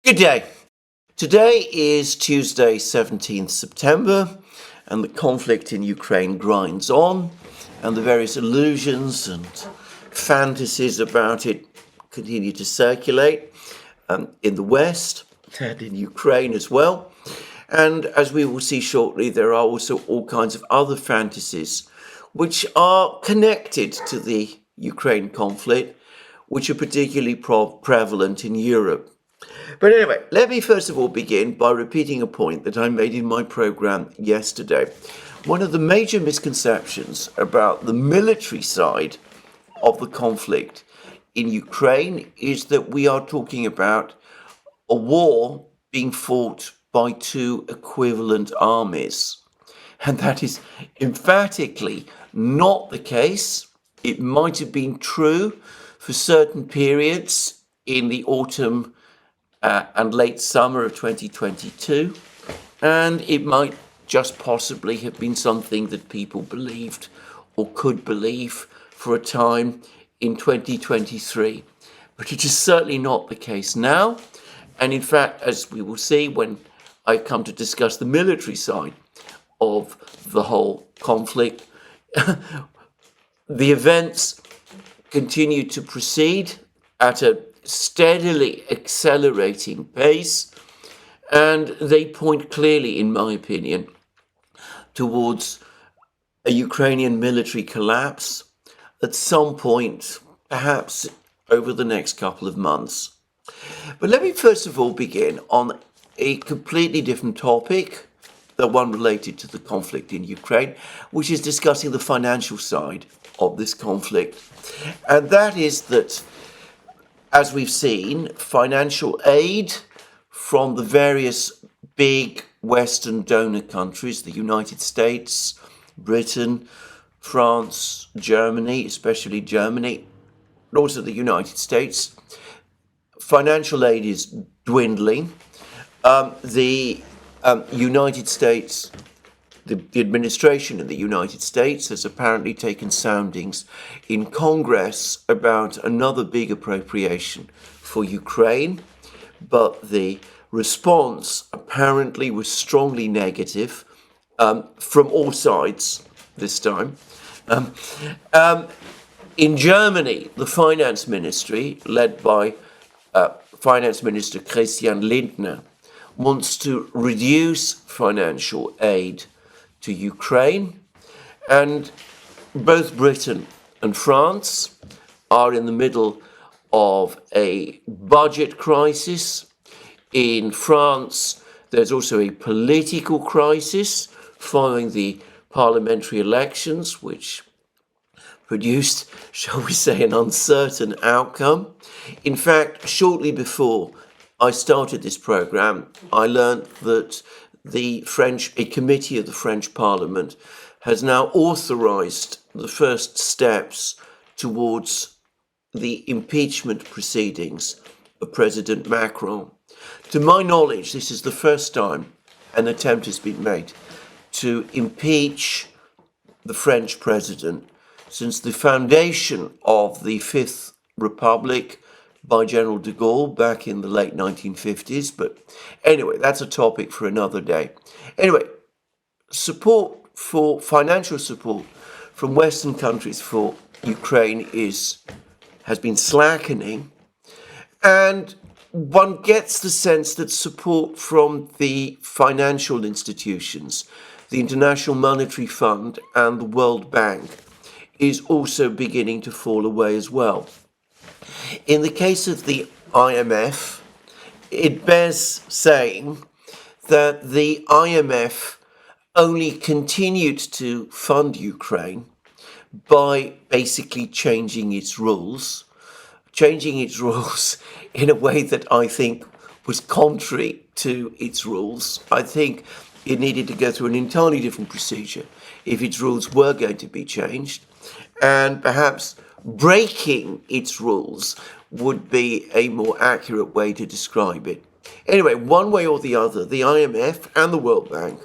Good day. Today is Tuesday, 17th September, and the conflict in Ukraine grinds on, and the various illusions and fantasies about it continue to circulate in the West and in Ukraine as well. And as we will see shortly, there are also all kinds of other fantasies which are connected to the Ukraine conflict, which are particularly prevalent in Europe. But anyway, let me first of all begin by repeating a point that I made in my program yesterday. One of the major misconceptions about the military side of the conflict in Ukraine is that we are talking about a war being fought by two equivalent armies. And that is emphatically not the case. It might have been true for certain periods in the autumn and late summer of 2022, and it might just possibly have been something that people believed or could believe for a time in 2023. But it is certainly not the case now, and in fact, as we will see when I come to discuss the military side of the whole conflict, the events continue to proceed at a steadily accelerating pace, and they point clearly, in my opinion, towards a Ukrainian military collapse at some point, perhaps over the next couple of months. But let me first of all begin on a completely different topic, the one related to the conflict in Ukraine, which is discussing the financial side of this conflict. And that is that, as we've seen, financial aid from the various big Western donor countries, the United States, Britain, France, Germany, especially Germany, but also the United States, financial aid is dwindling. The United States, the administration in the United States has apparently taken soundings in Congress about another big appropriation for Ukraine, but the response apparently was strongly negative from all sides this time. In Germany, the finance ministry, led by Finance Minister Christian Lindner, wants to reduce financial aid to Ukraine, and both Britain and France are in the middle of a budget crisis. In France, there's also a political crisis following the parliamentary elections, which produced, shall we say, an uncertain outcome. In fact, shortly before I started this program, I learned that a committee of the French Parliament has now authorized the first steps towards the impeachment proceedings of President Macron. To my knowledge, this is the first time an attempt has been made to impeach the French president since the foundation of the Fifth Republic by General de Gaulle back in the late 1950s. But anyway, that's a topic for another day. Anyway, financial support from Western countries for Ukraine has been slackening, and one gets the sense that support from the financial institutions, the International Monetary Fund and the World Bank, is also beginning to fall away as well. In the case of the IMF, it bears saying that the IMF only continued to fund Ukraine by basically changing its rules in a way that I think was contrary to its rules. I think it needed to go through an entirely different procedure if its rules were going to be changed, and perhaps breaking its rules would be a more accurate way to describe it. Anyway, one way or the other, the IMF and the World Bank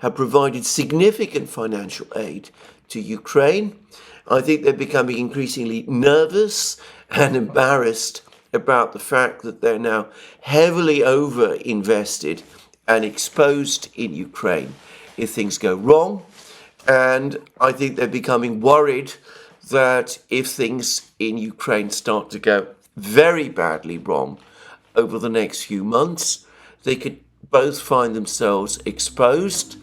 have provided significant financial aid to Ukraine. I think they're becoming increasingly nervous and embarrassed about the fact that they're now heavily over-invested and exposed in Ukraine if things go wrong. And I think they're becoming worried that if things in Ukraine start to go very badly wrong over the next few months, they could both find themselves exposed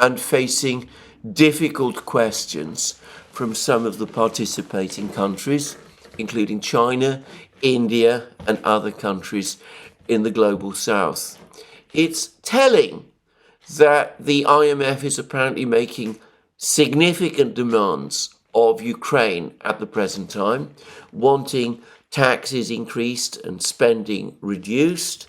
and facing difficult questions from some of the participating countries, including China, India, and other countries in the global south. It's telling that the IMF is apparently making significant demands of Ukraine at the present time, wanting taxes increased and spending reduced,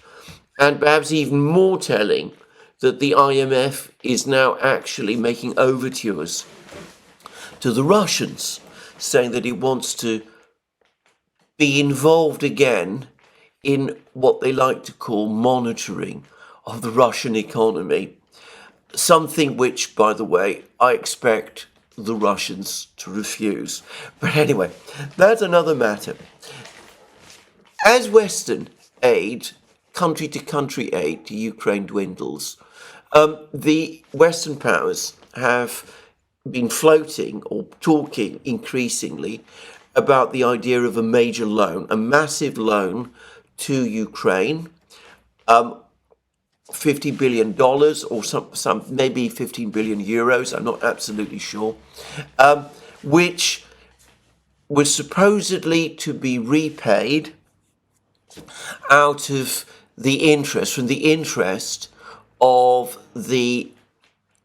and perhaps even more telling that the IMF is now actually making overtures to the Russians, saying that it wants to be involved again in what they like to call monitoring of the Russian economy, something which, by the way, I expect the Russians to refuse. But anyway, that's another matter. As Western aid, country-to-country aid to Ukraine dwindles, the Western powers have been floating or talking increasingly about the idea of a major loan, a massive loan to Ukraine, $50 billion or some maybe 15 billion euros, I'm not absolutely sure, which was supposedly to be repaid out of the interest, from the interest of the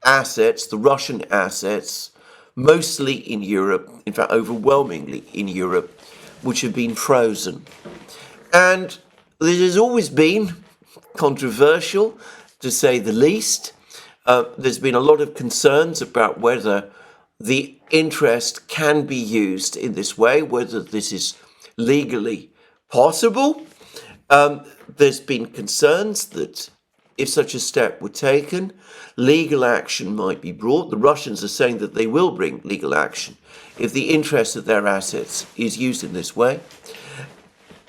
assets, the Russian assets, mostly in Europe, in fact overwhelmingly in Europe, which have been frozen. And this has always been controversial, to say the least. There's been a lot of concerns about whether the interest can be used in this way, whether this is legally possible. There's been concerns that if such a step were taken, legal action might be brought. The Russians are saying that they will bring legal action if the interest of their assets is used in this way.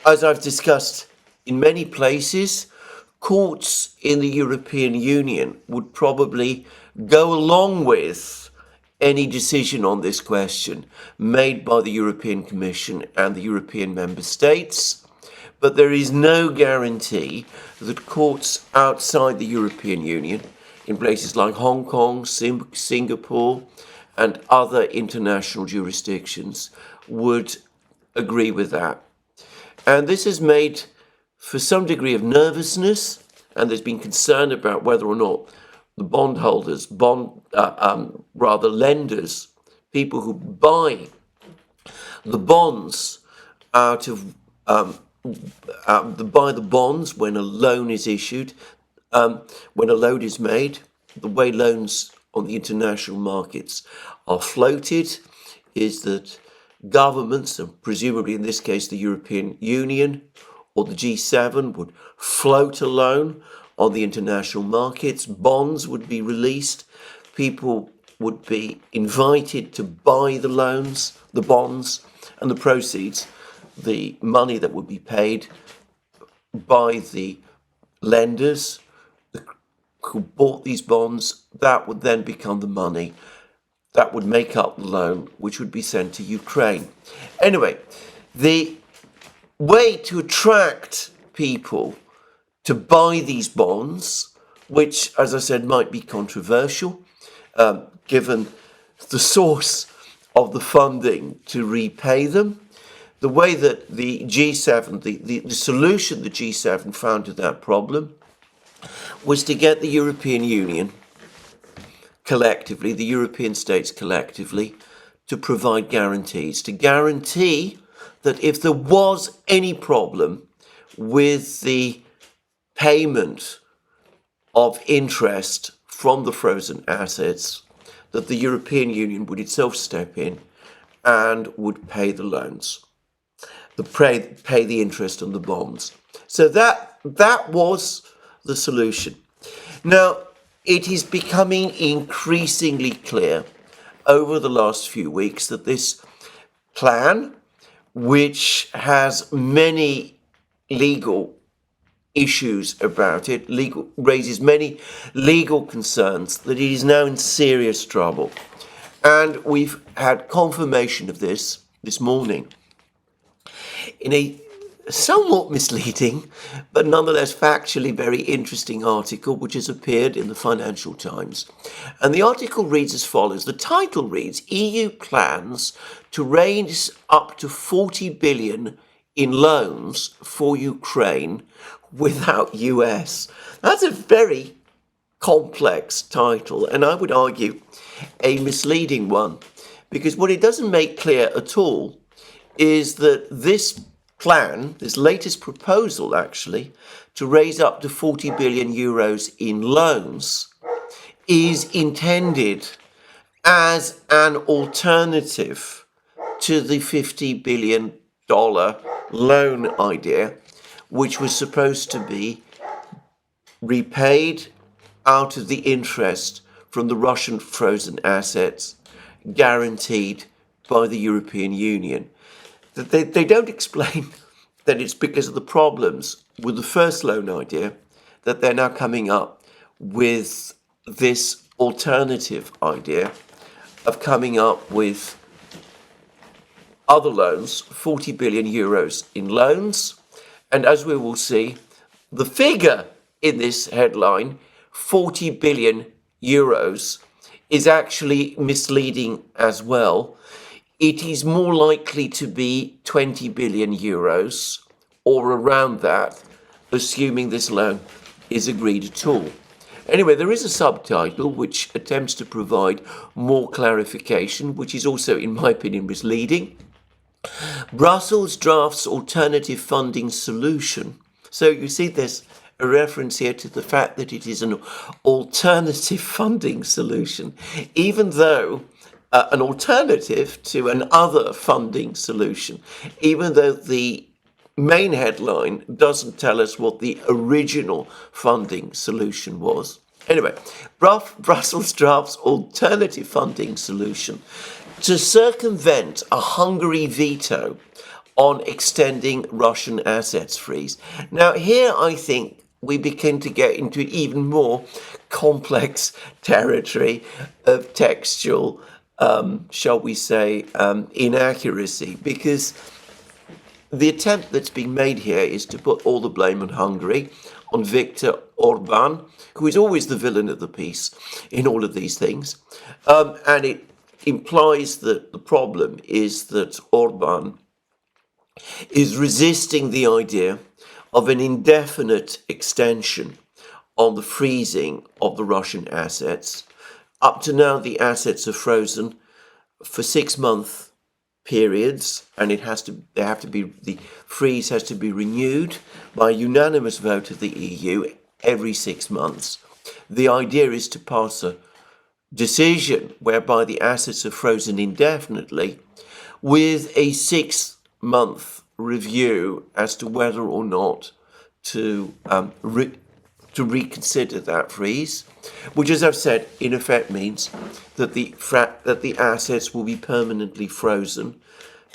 As I've discussed in many places, courts in the European Union would probably go along with any decision on this question made by the European Commission and the European member states, but there is no guarantee that courts outside the European Union, in places like Hong Kong, Singapore, and other international jurisdictions, would agree with that. And this has made for some degree of nervousness, and there's been concern about whether or not the bondholders, lenders, people who buy the bonds out of buy the bonds when a loan is issued, when a loan is made, the way loans on the international markets are floated is that governments, and presumably in this case the European Union or the G7, would float a loan on the international markets. Bonds would be released. People would be invited to buy the loans, the bonds, and the proceeds, the money that would be paid by the lenders who bought these bonds, that would then become the money that would make up the loan, which would be sent to Ukraine. Anyway, the way to attract people to buy these bonds, which, as I said, might be controversial, given the source of the funding to repay them, the way that the G7, the solution the G7 found to that problem was to get the European Union collectively, the European states collectively, to provide guarantees, to guarantee that if there was any problem with the payment of interest from the frozen assets, that the European Union would itself step in and would pay the loans, pay the interest on the bonds. So that was the solution. Now, it is becoming increasingly clear over the last few weeks that this plan, which has many legal issues about it, raises many legal concerns that it is now in serious trouble. And we've had confirmation of this morning in a somewhat misleading, but nonetheless factually very interesting article which has appeared in the Financial Times. And the article reads as follows. The title reads, EU plans to raise up to 40 billion in loans for Ukraine without US. That's a very complex title, and I would argue a misleading one, because what it doesn't make clear at all is that this plan, this latest proposal actually, to raise up to 40 billion euros in loans is intended as an alternative to the $50 billion loan idea, which was supposed to be repaid out of the interest from the Russian frozen assets guaranteed by the European Union. They don't explain that it's because of the problems with the first loan idea that they're now coming up with this alternative idea of coming up with other loans, 40 billion euros in loans. And as we will see, the figure in this headline, 40 billion euros, is actually misleading as well. It is more likely to be 20 billion euros or around that, assuming this loan is agreed at all. Anyway, there is a subtitle which attempts to provide more clarification, which is also, in my opinion, misleading. Brussels drafts alternative funding solution. So you see there's a reference here to the fact that it is an alternative funding solution, even though an alternative to an other funding solution, even though the main headline doesn't tell us what the original funding solution was. Anyway, Brussels drafts alternative funding solution to circumvent a Hungary veto on extending Russian assets freeze. Now, here I think we begin to get into even more complex territory of textual, shall we say, inaccuracy, because the attempt that's being made here is to put all the blame on Hungary, on Viktor Orban, who is always the villain of the piece in all of these things, and it implies that the problem is that Orban is resisting the idea of an indefinite extension on the freezing of the Russian assets. Up to now, the assets are frozen for 6-month periods, and the freeze has to be renewed by a unanimous vote of the EU every 6 months. The idea is to pass a decision whereby the assets are frozen indefinitely with a 6-month review as to whether or not to reconsider that freeze, which, as I've said, in effect means that the assets will be permanently frozen,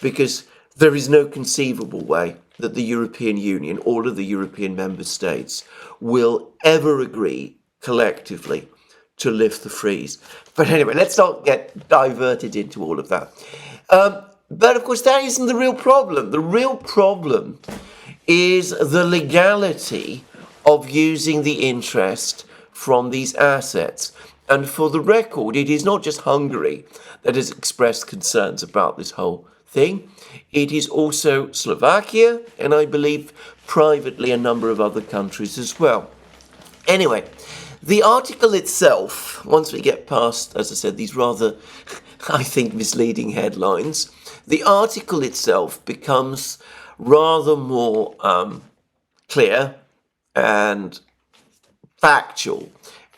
because there is no conceivable way that the European Union, all of the European member states, will ever agree collectively to lift the freeze. But anyway, let's not get diverted into all of that. But of course, that isn't the real problem. The real problem is the legality of using the interest from these assets. And for the record, it is not just Hungary that has expressed concerns about this whole thing. It is also Slovakia, and I believe privately a number of other countries as well. Anyway, the article itself, once we get past, as I said, these rather, I think, misleading headlines, the article itself becomes rather more clear and factual.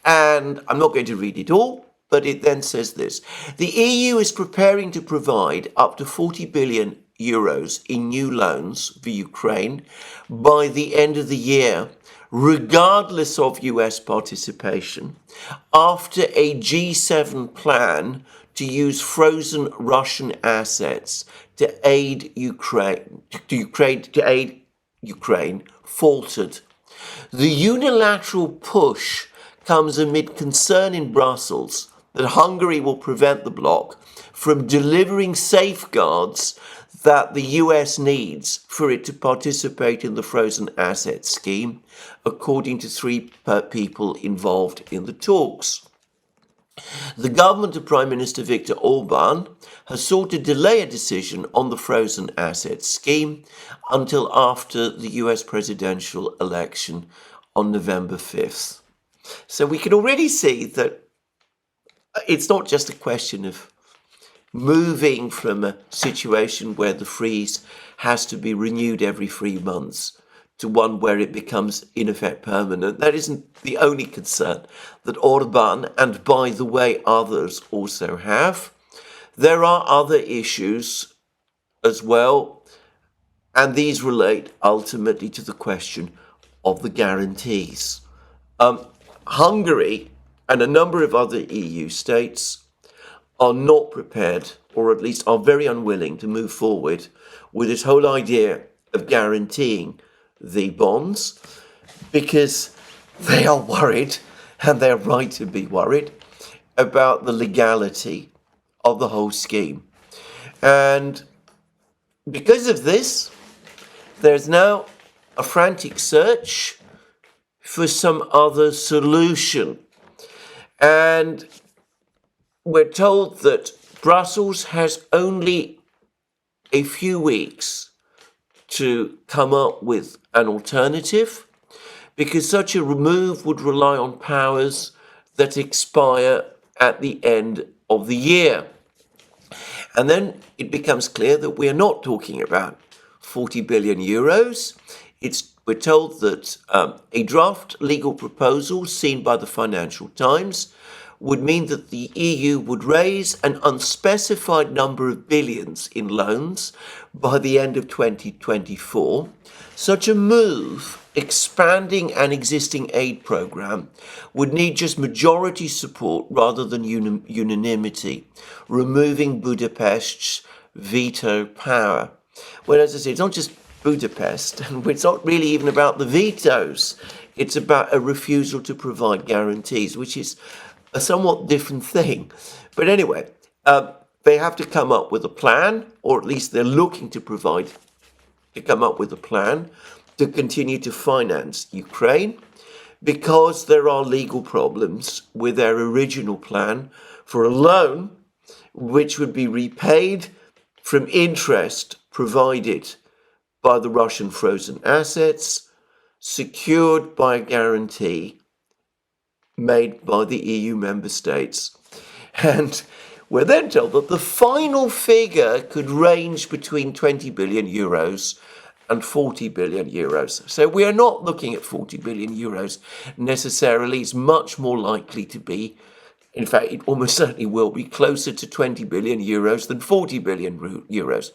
And I'm not going to read it all, but it then says this. The EU is preparing to provide up to 40 billion euros in new loans for Ukraine by the end of the year, regardless of US participation, after a G7 plan to use frozen Russian assets to aid Ukraine, to aid Ukraine faltered. The unilateral push comes amid concern in Brussels that Hungary will prevent the bloc from delivering safeguards that the US needs for it to participate in the frozen asset scheme, according to three people involved in the talks. The government of Prime Minister Viktor Orban has sought to delay a decision on the frozen assets scheme until after the US presidential election on November 5th. So we can already see that it's not just a question of moving from a situation where the freeze has to be renewed every 3 months to one where it becomes in effect permanent. That isn't the only concern that Orban, and by the way others, also have. There are other issues as well, and these relate ultimately to the question of the guarantees. Hungary and a number of other EU states are not prepared, or at least are very unwilling, to move forward with this whole idea of guaranteeing the bonds, because they are worried, and they're right to be worried, about the legality of the whole scheme. And because of this, there's now a frantic search for some other solution. And we're told that Brussels has only a few weeks to come up with an alternative, because such a move would rely on powers that expire at the end of the year. And then it becomes clear that we are not talking about 40 billion euros. We're told that a draft legal proposal seen by the Financial Times would mean that the EU would raise an unspecified number of billions in loans by the end of 2024. Such a move, expanding an existing aid programme, would need just majority support rather than unanimity, removing Budapest's veto power. Well, as I say, it's not just Budapest, and it's not really even about the vetoes. It's about a refusal to provide guarantees, which is a somewhat different thing. But anyway, they have to come up with a plan, or at least they're looking to come up with a plan to continue to finance Ukraine, because there are legal problems with their original plan for a loan which would be repaid from interest provided by the Russian frozen assets, secured by a guarantee made by the EU member states. And we're then told that the final figure could range between 20 billion euros and 40 billion euros. So we are not looking at 40 billion euros necessarily. It's much more likely to be, in fact, it almost certainly will be closer to 20 billion euros than 40 billion euros.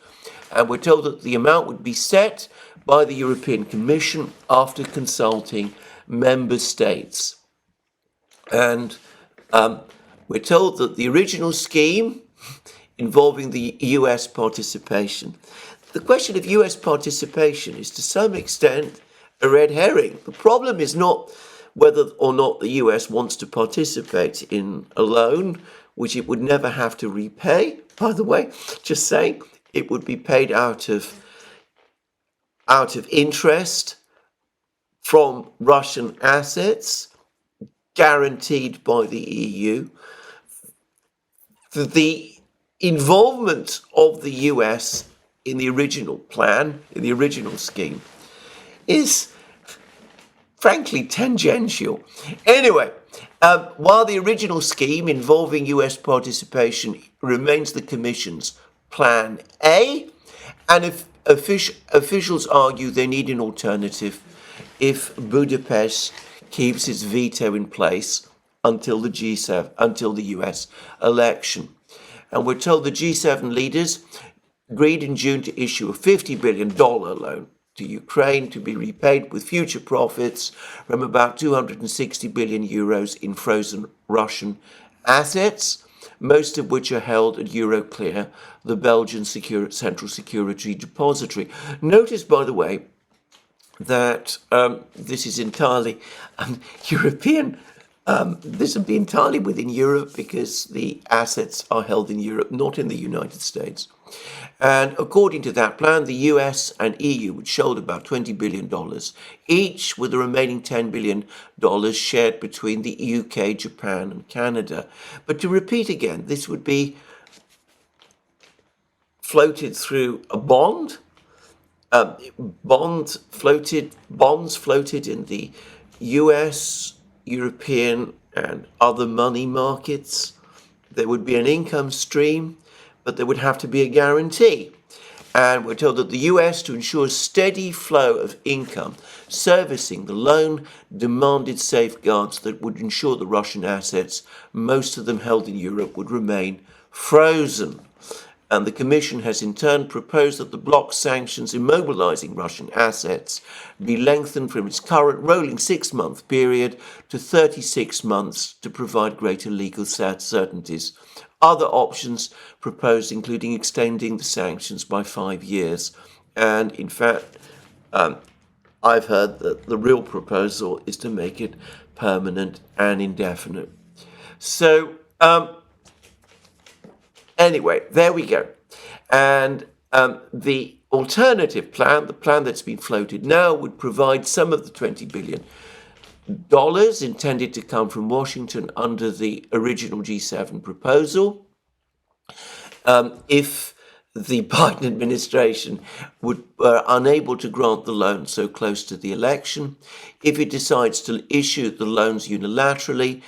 And we're told that the amount would be set by the European Commission after consulting member states. And we're told that the original scheme involving the US participation, the question of US participation is to some extent a red herring. The problem is not whether or not the US wants to participate in a loan, which it would never have to repay, by the way, just saying. It would be paid out of interest from Russian assets, guaranteed by the EU. The involvement of the US in the original plan, in the original scheme, is frankly tangential. Anyway, while the original scheme involving US participation remains the Commission's Plan A, and if officials argue they need an alternative if Budapest keeps its veto in place until the US election. And we're told the G7 leaders agreed in June to issue a $50 billion loan to Ukraine to be repaid with future profits from about 260 billion euros in frozen Russian assets, most of which are held at Euroclear, the Belgian central security depository. Notice, by the way, that this is entirely European. This would be entirely within Europe because the assets are held in Europe, not in the United States. And according to that plan, the US and EU would shoulder about $20 billion each, with the remaining $10 billion shared between the UK, Japan and Canada. But to repeat again, this would be floated through a bond. Bonds floated in the US, European and other money markets. There would be an income stream, but there would have to be a guarantee. And we're told that the US, to ensure a steady flow of income, servicing the loan, demanded safeguards that would ensure the Russian assets, most of them held in Europe, would remain frozen. And the Commission has in turn proposed that the bloc sanctions immobilizing Russian assets be lengthened from its current rolling 6-month period to 36 months to provide greater legal certainties. Other options proposed including extending the sanctions by 5 years. And in fact, I've heard that the real proposal is to make it permanent and indefinite. So, anyway, there we go. And the alternative plan, the plan that's been floated now, would provide some of the $20 billion intended to come from Washington under the original G7 proposal. If the Biden administration were unable to grant the loan so close to the election, if it decides to issue the loans unilaterally,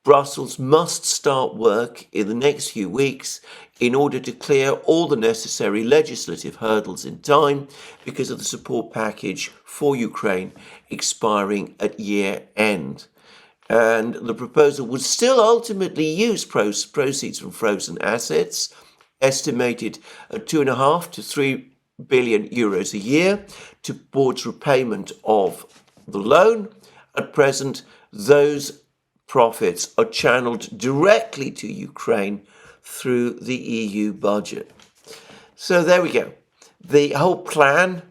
Brussels must start work in the next few weeks in order to clear all the necessary legislative hurdles in time because of the support package for Ukraine expiring at year end. And the proposal would still ultimately use proceeds from frozen assets, estimated at 2.5 to 3 billion euros a year, towards repayment of the loan. At present, those profits are channeled directly to Ukraine through the EU budget. So there we go. The whole plan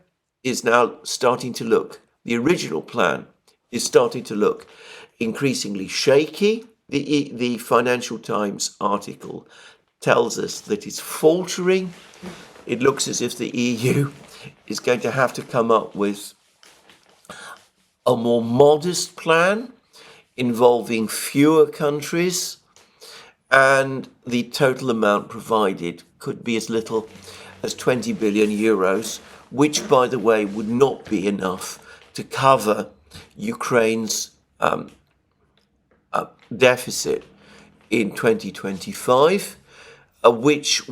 is now starting to look, the original plan is starting to look increasingly shaky. The Financial Times article tells us that it's faltering. It looks as if the EU is going to have to come up with a more modest plan involving fewer countries, and the total amount provided could be as little as 20 billion euros, which, by the way, would not be enough to cover Ukraine's deficit in 2025, which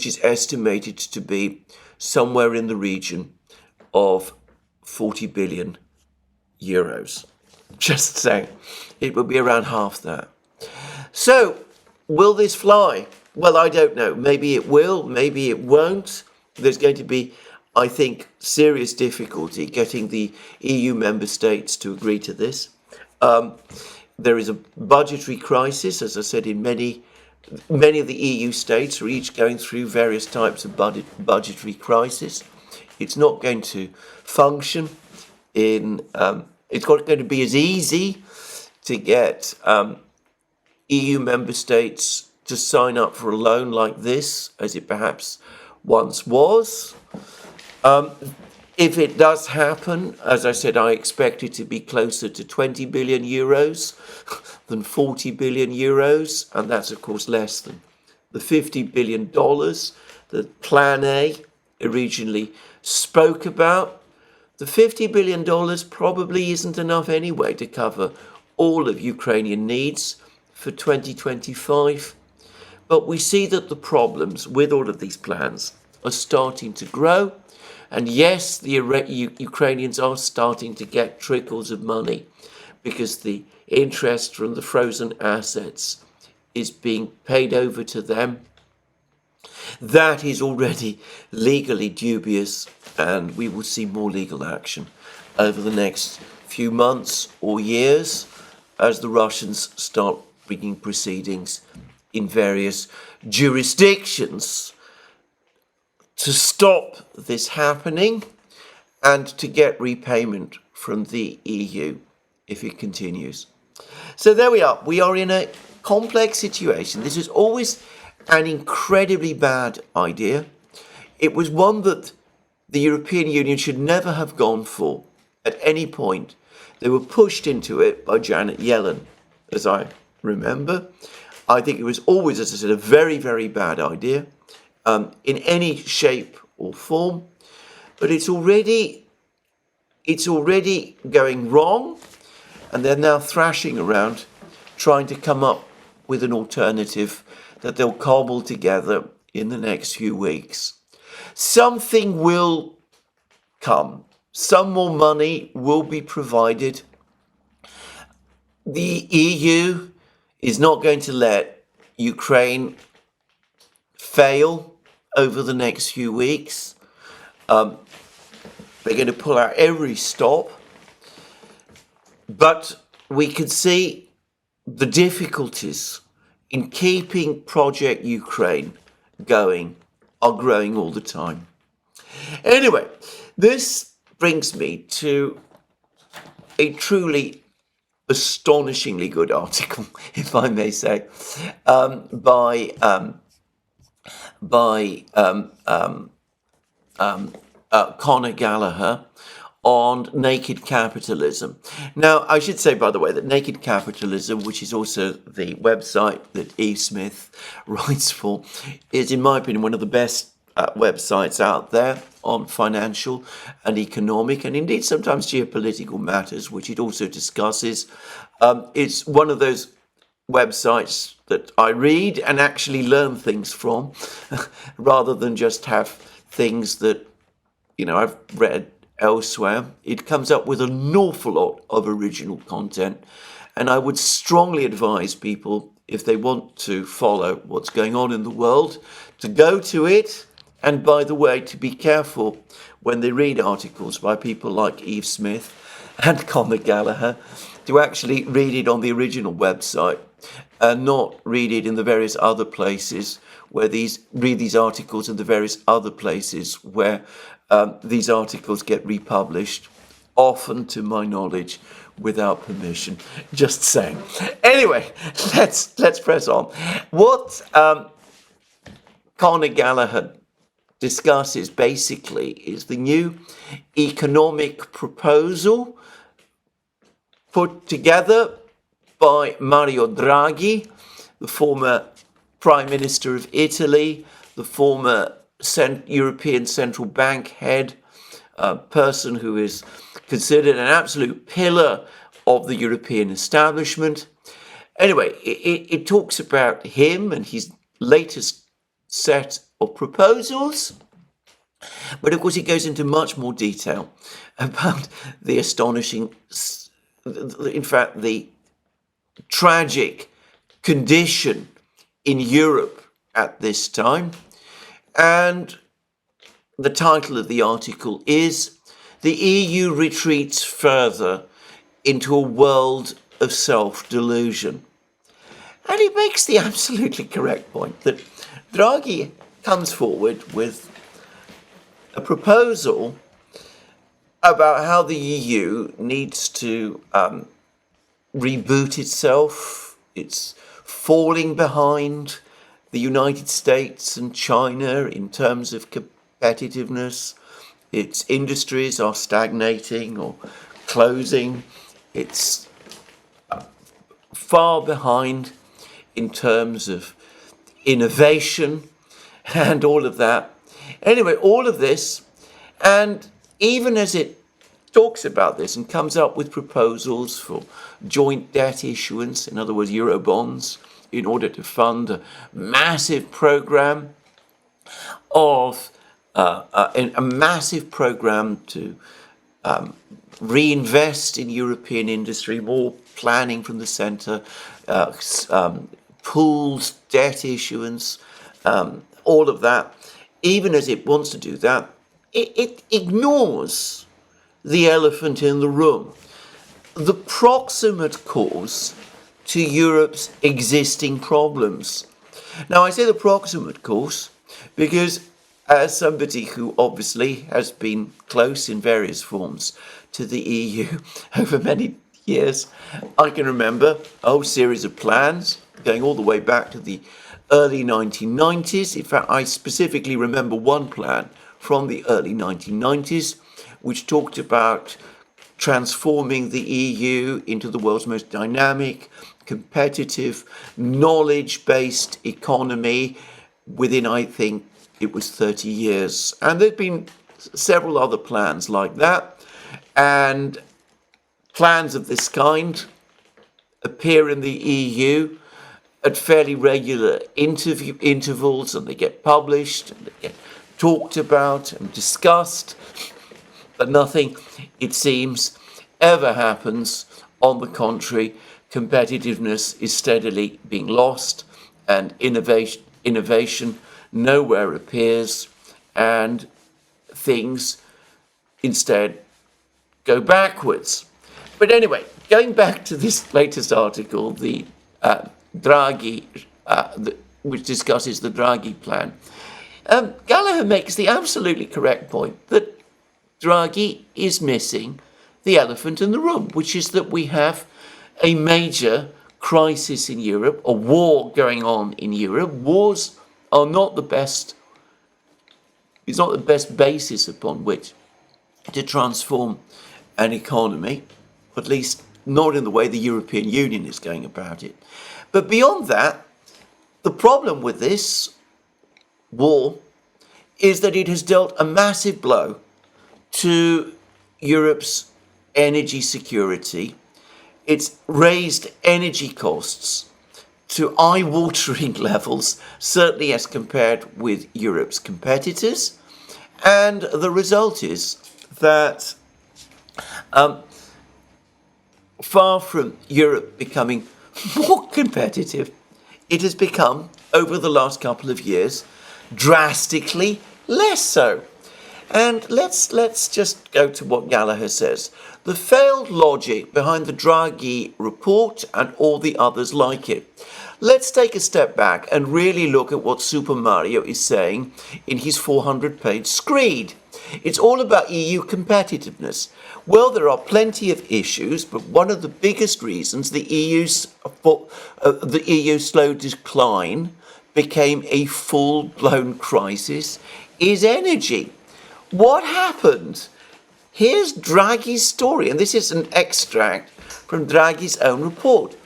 is estimated to be somewhere in the region of 40 billion euros. Just saying, it would be around half that. So, will this fly? Well, I don't know. Maybe it will, maybe it won't. There's going to be, I think, serious difficulty getting the EU member states to agree to this. There is a budgetary crisis, as I said, in many of the EU states are each going through various types of budgetary crisis. It's not going to function in... it's not going to be as easy to get EU member states to sign up for a loan like this as it perhaps once was. If it does happen, as I said, I expect it to be closer to 20 billion euros than 40 billion euros, and that's of course less than the $50 billion that Plan A originally spoke about. The $50 billion probably isn't enough anyway to cover all of Ukrainian needs for 2025. But we see that the problems with all of these plans are starting to grow. And yes, the Ukrainians are starting to get trickles of money because the interest from the frozen assets is being paid over to them. That is already legally dubious, and we will see more legal action over the next few months or years as the Russians start bringing proceedings in various jurisdictions to stop this happening. and to get repayment from the EU if it continues. So there we are. We are in a complex situation. This is always an incredibly bad idea. It was one that the European Union should never have gone for at any point. They were pushed into it by Janet Yellen, as I remember. I think it was always, as I said, a very, very bad idea in any shape or form. But it's already going wrong, and they're now thrashing around trying to come up with an alternative that they'll cobble together in the next few weeks. Something will come. Some more money will be provided. The EU is not going to let Ukraine fail over the next few weeks. They're going to pull out every stop. But we can see the difficulties in keeping Project Ukraine going are growing all the time. Anyway, this brings me to a truly astonishingly good article, if I may say, by Conor Gallagher on naked capitalism. Now, I should say, by the way, that Naked Capitalism, which is also the website that Eve Smith writes for, is, in my opinion, one of the best websites out there on financial and economic and indeed sometimes geopolitical matters, which it also discusses. It's one of those websites that I read and actually learn things from rather than just have things that, I've read elsewhere. It comes up with an awful lot of original content, and I would strongly advise people, if they want to follow what's going on in the world, to go to it. And by the way, to be careful when they read articles by people like Eve Smith and Conor Gallagher, to actually read it on the original website and not read it in the various other places where read these articles in the various other places where these articles get republished, often, to my knowledge, without permission. Just saying. Anyway, let's press on. What Conor Gallagher discusses basically is the new economic proposal put together by Mario Draghi, the former Prime Minister of Italy, the former European Central Bank head, a person who is considered an absolute pillar of the European establishment. Anyway, it talks about him and his latest set of proposals, but of course it goes into much more detail about the astonishing, in fact, the tragic condition in Europe at this time. And the title of the article is "The EU Retreats Further into a World of Self-Delusion." And he makes the absolutely correct point that Draghi comes forward with a proposal about how the EU needs to reboot itself. It's falling behind the United States and China in terms of competitiveness. Its industries are stagnating or closing. It's far behind in terms of innovation and all of that. Anyway, all of this, and even as it talks about this and comes up with proposals for joint debt issuance, in other words, Eurobonds, in order to fund a massive program to reinvest in European industry, more planning from the centre, pooled debt issuance, all of that. Even as it wants to do that, it ignores the elephant in the room, the proximate cause to Europe's existing problems. Now, I say the proximate cause because as somebody who obviously has been close in various forms to the EU over many years, I can remember a whole series of plans going all the way back to the early 1990s. In fact, I specifically remember one plan from the early 1990s, which talked about transforming the EU into the world's most dynamic, competitive, knowledge-based economy within, I think, it was 30 years. And there've been several other plans like that. And plans of this kind appear in the EU at fairly regular intervals, and they get published, and they get talked about and discussed. But nothing, it seems, ever happens. On the contrary, competitiveness is steadily being lost, and innovation nowhere appears, and things instead go backwards. But anyway, going back to this latest article, the Draghi, which discusses the Draghi plan, Gallagher makes the absolutely correct point that Draghi is missing the elephant in the room, which is that we have a major crisis in Europe, a war going on in Europe. Wars are not the best, it's not the best basis upon which to transform an economy, at least not in the way the European Union is going about it. But beyond that, the problem with this war is that it has dealt a massive blow to Europe's energy security. It's raised energy costs to eye-watering levels, certainly as compared with Europe's competitors. And the result is that far from Europe becoming more competitive, it has become, over the last couple of years, drastically less so. And let's just go to what Gallagher says. The failed logic behind the Draghi report and all the others like it. Let's take a step back and really look at what Super Mario is saying in his 400-page screed. It's all about EU competitiveness. Well, there are plenty of issues, but one of the biggest reasons the EU's slow decline became a full-blown crisis is energy. What happened? Here's Draghi's story, and this is an extract from Draghi's own report.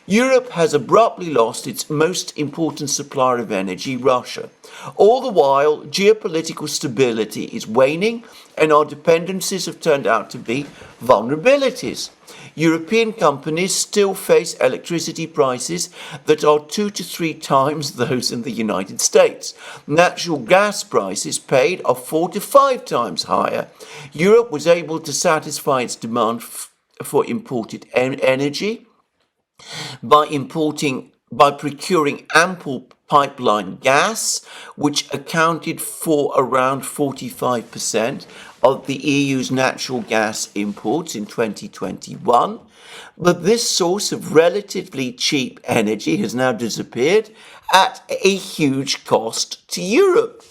Europe has abruptly lost its most important supplier of energy, Russia. All the while, geopolitical stability is waning, and our dependencies have turned out to be vulnerabilities. European companies still face electricity prices that are 2 to 3 times those in the United States. Natural gas prices paid are 4 to 5 times higher. Europe was able to satisfy its demand for imported energy by procuring ample pipeline gas, which accounted for around 45% of the EU's natural gas imports in 2021. But this source of relatively cheap energy has now disappeared at a huge cost to Europe.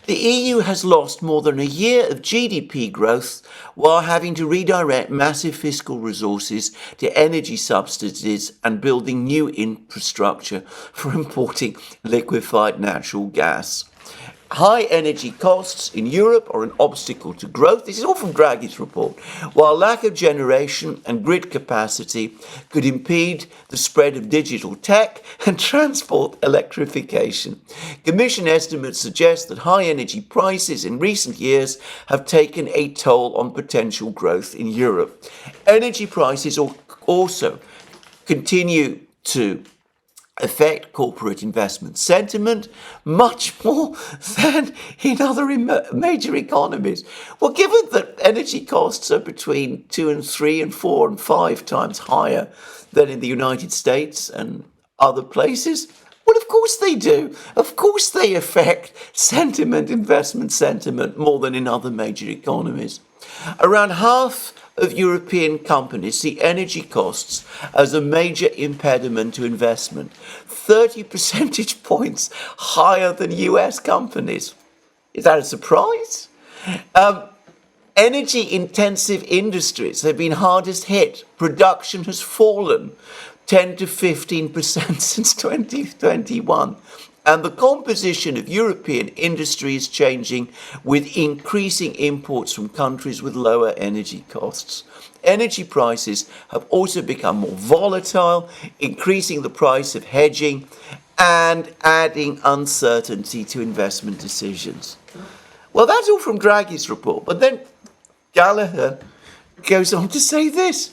The EU has lost more than a year of GDP growth while having to redirect massive fiscal resources to energy subsidies and building new infrastructure for importing liquefied natural gas. High energy costs in Europe are an obstacle to growth. This is all from Draghi's report. While lack of generation and grid capacity could impede the spread of digital tech and transport electrification. Commission estimates suggest that high energy prices in recent years have taken a toll on potential growth in Europe. Energy prices also continue to affect corporate investment sentiment much more than in other major economies. Well, given that energy costs are between 2 and 3 and 4 and 5 times higher than in the United States and other places, well, of course they do. Of course they affect sentiment, investment sentiment, more than in other major economies. Around half of European companies see energy costs as a major impediment to investment, 30 percentage points higher than US companies. Is that a surprise? Energy-intensive industries have been hardest hit. Production has fallen 10 to 15% since 2021. And the composition of European industry is changing with increasing imports from countries with lower energy costs. Energy prices have also become more volatile, increasing the price of hedging and adding uncertainty to investment decisions. Well, that's all from Draghi's report. But then Gallagher goes on to say this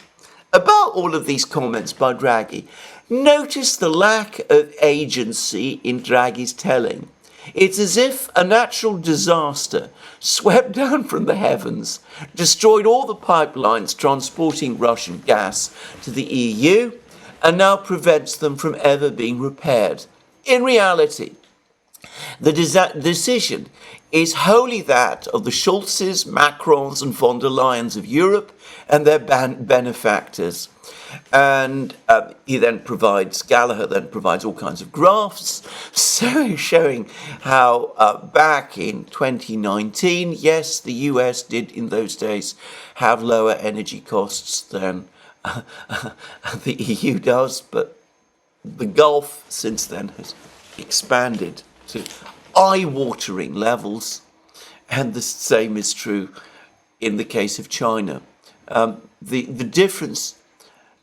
about all of these comments by Draghi. Notice the lack of agency in Draghi's telling. It's as if a natural disaster swept down from the heavens, destroyed all the pipelines transporting Russian gas to the EU, and now prevents them from ever being repaired. In reality, the decision is wholly that of the Schulzes, Macrons and von der Leyens of Europe and their benefactors. And Gallagher then provides all kinds of graphs showing how back in 2019, yes, the US did in those days have lower energy costs than the EU does, but the gulf since then has expanded to eye-watering levels, and the same is true in the case of China. The difference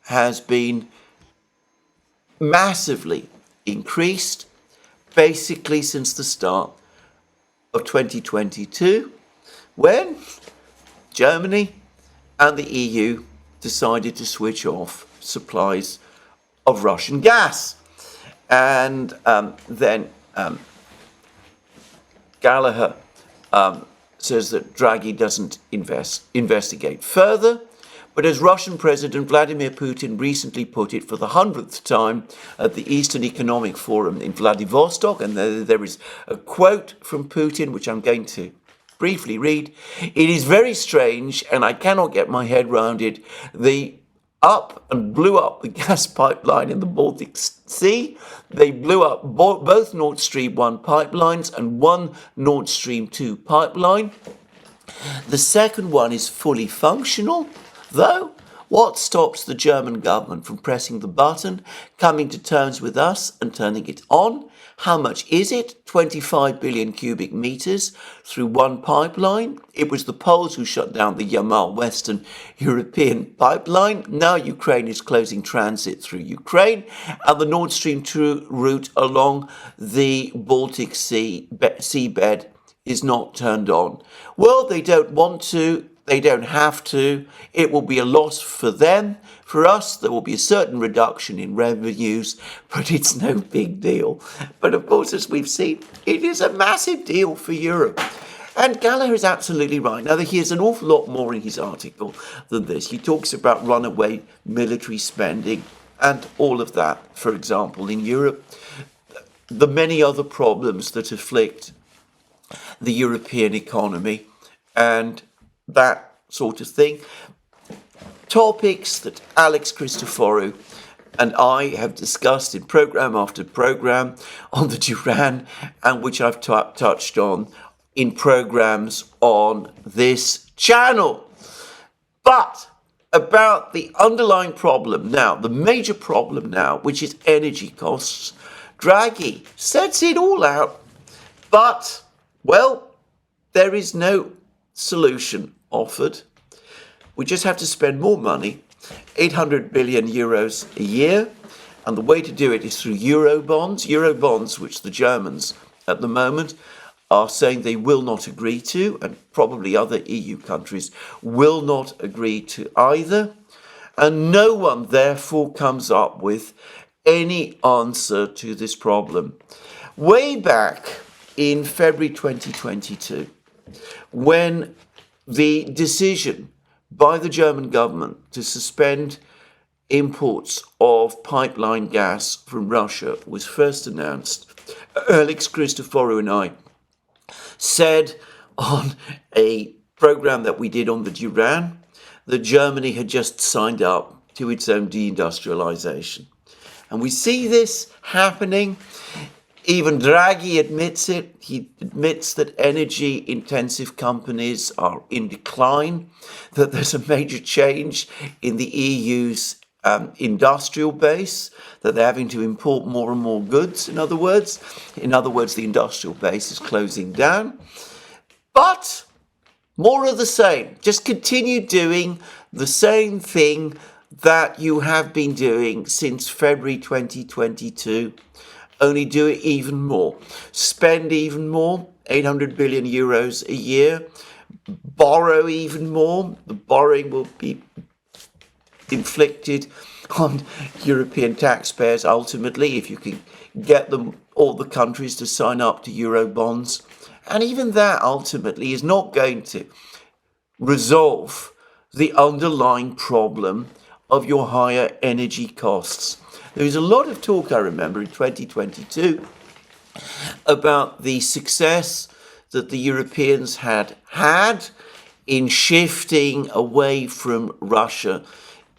has been massively increased basically since the start of 2022, when Germany and the EU decided to switch off supplies of Russian gas. And then Gallagher says that Draghi doesn't investigate further, but as Russian President Vladimir Putin recently put it for the 100th time at the Eastern Economic Forum in Vladivostok, and there is a quote from Putin, which I'm going to briefly read. It is very strange, and I cannot get my head round it. They blew up the gas pipeline in the Baltic Sea. They blew up both Nord Stream 1 pipelines and one Nord Stream 2 pipeline. The second one is fully functional, though. What stops the German government from pressing the button, coming to terms with us and turning it on? How much is it? 25 billion cubic meters through one pipeline. It was the Poles who shut down the Yamal Western European pipeline. Now Ukraine is closing transit through Ukraine, and the Nord Stream 2 route along the Baltic Sea seabed is not turned on. Well, they don't want to. They don't have to. It will be a loss for them. For us, there will be a certain reduction in revenues, but it's no big deal. But of course, as we've seen, it is a massive deal for Europe. And Gallagher is absolutely right. Now, he has an awful lot more in his article than this. He talks about runaway military spending and all of that, for example, in Europe. The many other problems that afflict the European economy and that sort of thing. Topics that Alex Christoforou and I have discussed in programme after programme on the Duran, and which I've touched on in programmes on this channel. But about the underlying problem now, the major problem now, which is energy costs, Draghi sets it all out, but, well, there is no solution offered. We just have to spend more money, 800 billion euros a year, and the way to do it is through Eurobonds, which the Germans at the moment are saying they will not agree to, and probably other EU countries will not agree to either. And no one therefore comes up with any answer to this problem. Way back in February 2022, when the decision by the German government to suspend imports of pipeline gas from Russia was first announced, Alex Christoforou and I said on a programme that we did on the Duran that Germany had just signed up to its own deindustrialisation. And we see this happening Even Draghi admits it. He admits that energy-intensive companies are in decline, that there's a major change in the EU's industrial base, that they're having to import more and more goods, in other words. In other words, the industrial base is closing down. But more of the same. Just continue doing the same thing that you have been doing since February 2022. Only do it even more. Spend even more, 800 billion euros a year. Borrow even more. The borrowing will be inflicted on European taxpayers ultimately, if you can get all the countries to sign up to Euro bonds. And even that ultimately is not going to resolve the underlying problem of your higher energy costs. There was a lot of talk, I remember, in 2022 about the success that the Europeans had in shifting away from Russia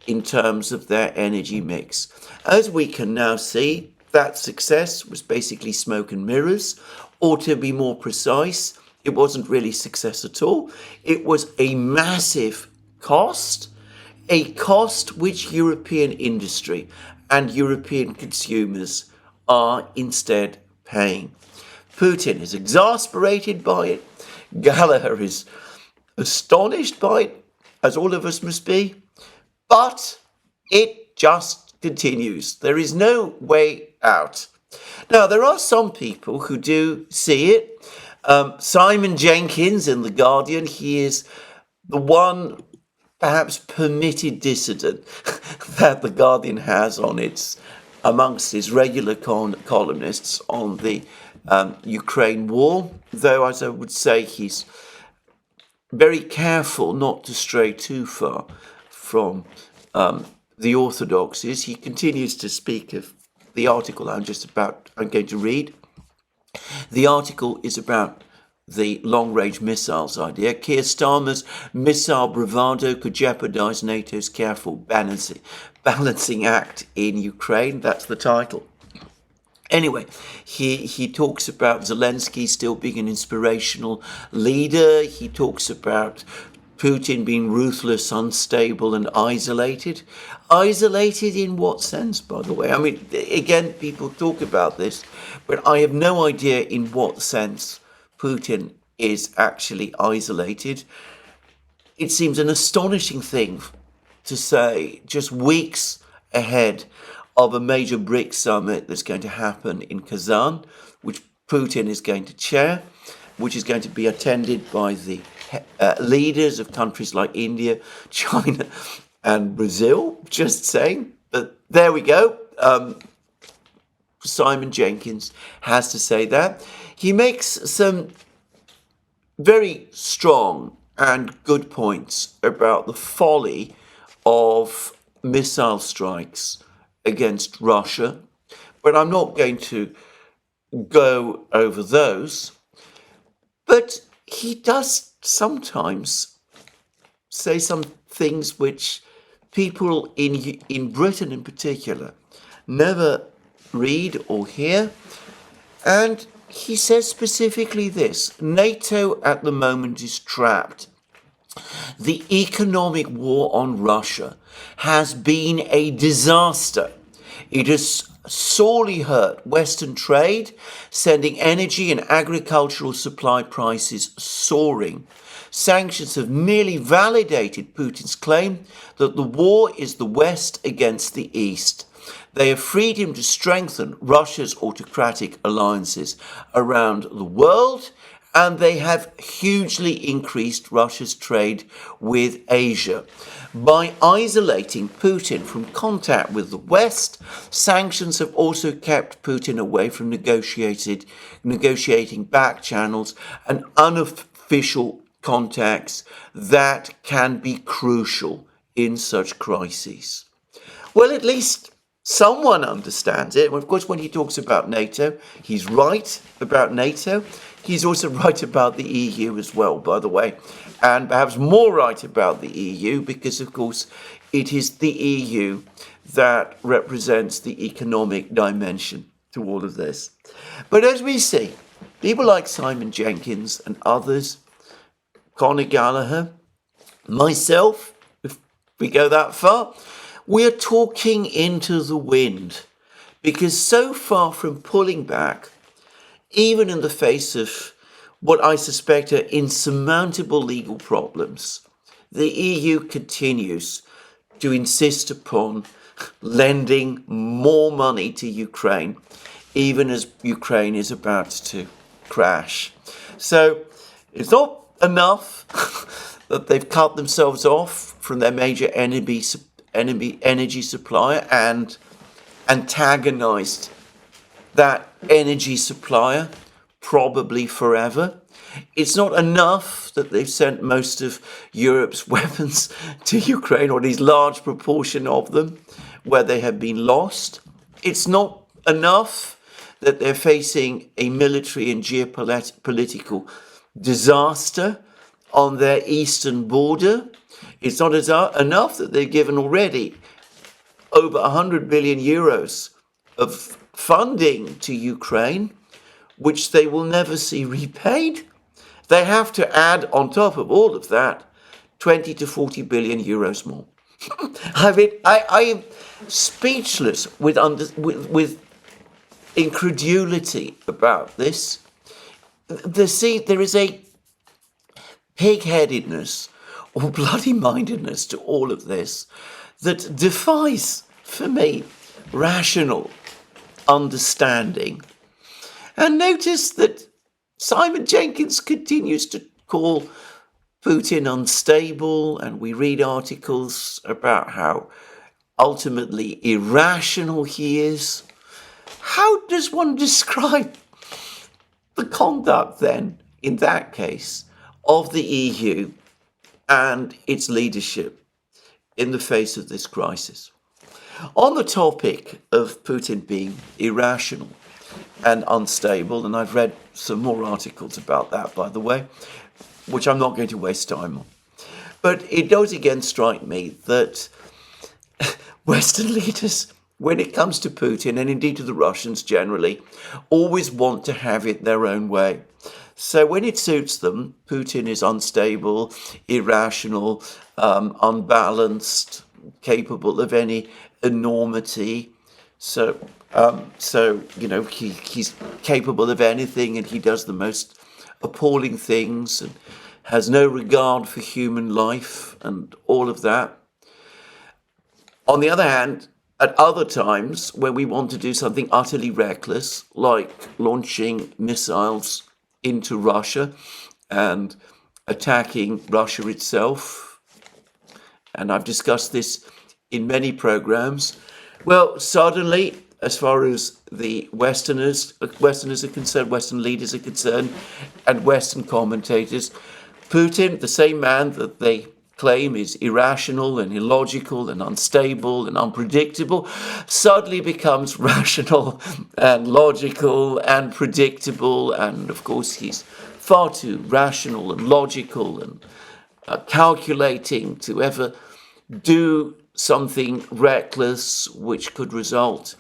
in terms of their energy mix. As we can now see, that success was basically smoke and mirrors, or to be more precise, it wasn't really success at all. It was a massive cost, a cost which European industry and European consumers are instead paying. Putin is exasperated by it. Gallagher is astonished by it, as all of us must be. But it just continues. There is no way out. Now, there are some people who do see it. Simon Jenkins in The Guardian, he is the one perhaps permitted dissident that The Guardian has amongst its regular columnists on the Ukraine war, though, as I would say, he's very careful not to stray too far from the orthodoxies. He continues to speak of the article I'm going to read. The article is about the long-range missiles idea. Keir Starmer's missile bravado could jeopardize NATO's careful balancing act in Ukraine. That's the title. Anyway, he talks about Zelensky still being an inspirational leader. He talks about Putin being ruthless, unstable, and isolated. Isolated in what sense, by the way? I mean, again, people talk about this, but I have no idea in what sense Putin is actually isolated. It seems an astonishing thing to say just weeks ahead of a major BRICS summit that's going to happen in Kazan, which Putin is going to chair, which is going to be attended by the leaders of countries like India, China, and Brazil. Just saying. But there we go. Simon Jenkins has to say that. He makes some very strong and good points about the folly of missile strikes against Russia, but I'm not going to go over those. But he does sometimes say some things which people in Britain in particular never read or hear. And he says specifically this: NATO at the moment is trapped. The economic war on Russia has been a disaster. It has sorely hurt Western trade, sending energy and agricultural supply prices soaring. Sanctions have merely validated Putin's claim that the war is the West against the East. They have freed him to strengthen Russia's autocratic alliances around the world, and they have hugely increased Russia's trade with Asia. By isolating Putin from contact with the West, sanctions have also kept Putin away from negotiating back channels and unofficial contacts that can be crucial in such crises. Well, at least someone understands it. Of course, when he talks about NATO, he's right about NATO. He's also right about the EU as well, by the way, and perhaps more right about the EU because, of course, it is the EU that represents the economic dimension to all of this. But as we see, people like Simon Jenkins and others, Conor Gallagher, myself, if we go that far, we're talking into the wind, because so far from pulling back, even in the face of what I suspect are insurmountable legal problems, the EU continues to insist upon lending more money to Ukraine, even as Ukraine is about to crash. So it's not enough that they've cut themselves off from their major energy supplier and antagonized that energy supplier, probably forever. It's not enough that they've sent most of Europe's weapons to Ukraine, or at least large proportion of them, where they have been lost. It's not enough that they're facing a military and geopolitical disaster on their eastern border. It's not enough that they've given already over 100 billion euros of funding to Ukraine, which they will never see repaid. They have to add, on top of all of that, 20 to 40 billion euros more. I mean, I am speechless with incredulity about this. There is a pig-headedness or bloody-mindedness to all of this that defies, for me, rational understanding. And notice that Simon Jenkins continues to call Putin unstable, and we read articles about how ultimately irrational he is. How does one describe the conduct then, in that case, of the EU and its leadership in the face of this crisis? On the topic of Putin being irrational and unstable, and I've read some more articles about that, by the way, which I'm not going to waste time on. But it does again strike me that Western leaders, when it comes to Putin, and indeed to the Russians generally, always want to have it their own way. So when it suits them, Putin is unstable, irrational, unbalanced, capable of any enormity. So he's capable of anything, and he does the most appalling things and has no regard for human life and all of that. On the other hand, at other times when we want to do something utterly reckless, like launching missiles into Russia and attacking Russia itself, and I've discussed this in many programs, well, suddenly, as far as the Westerners are concerned, Western leaders are concerned, and Western commentators, Putin, the same man that they claim is irrational and illogical and unstable and unpredictable, suddenly becomes rational and logical and predictable. And of course, he's far too rational and logical and calculating to ever do something reckless which could result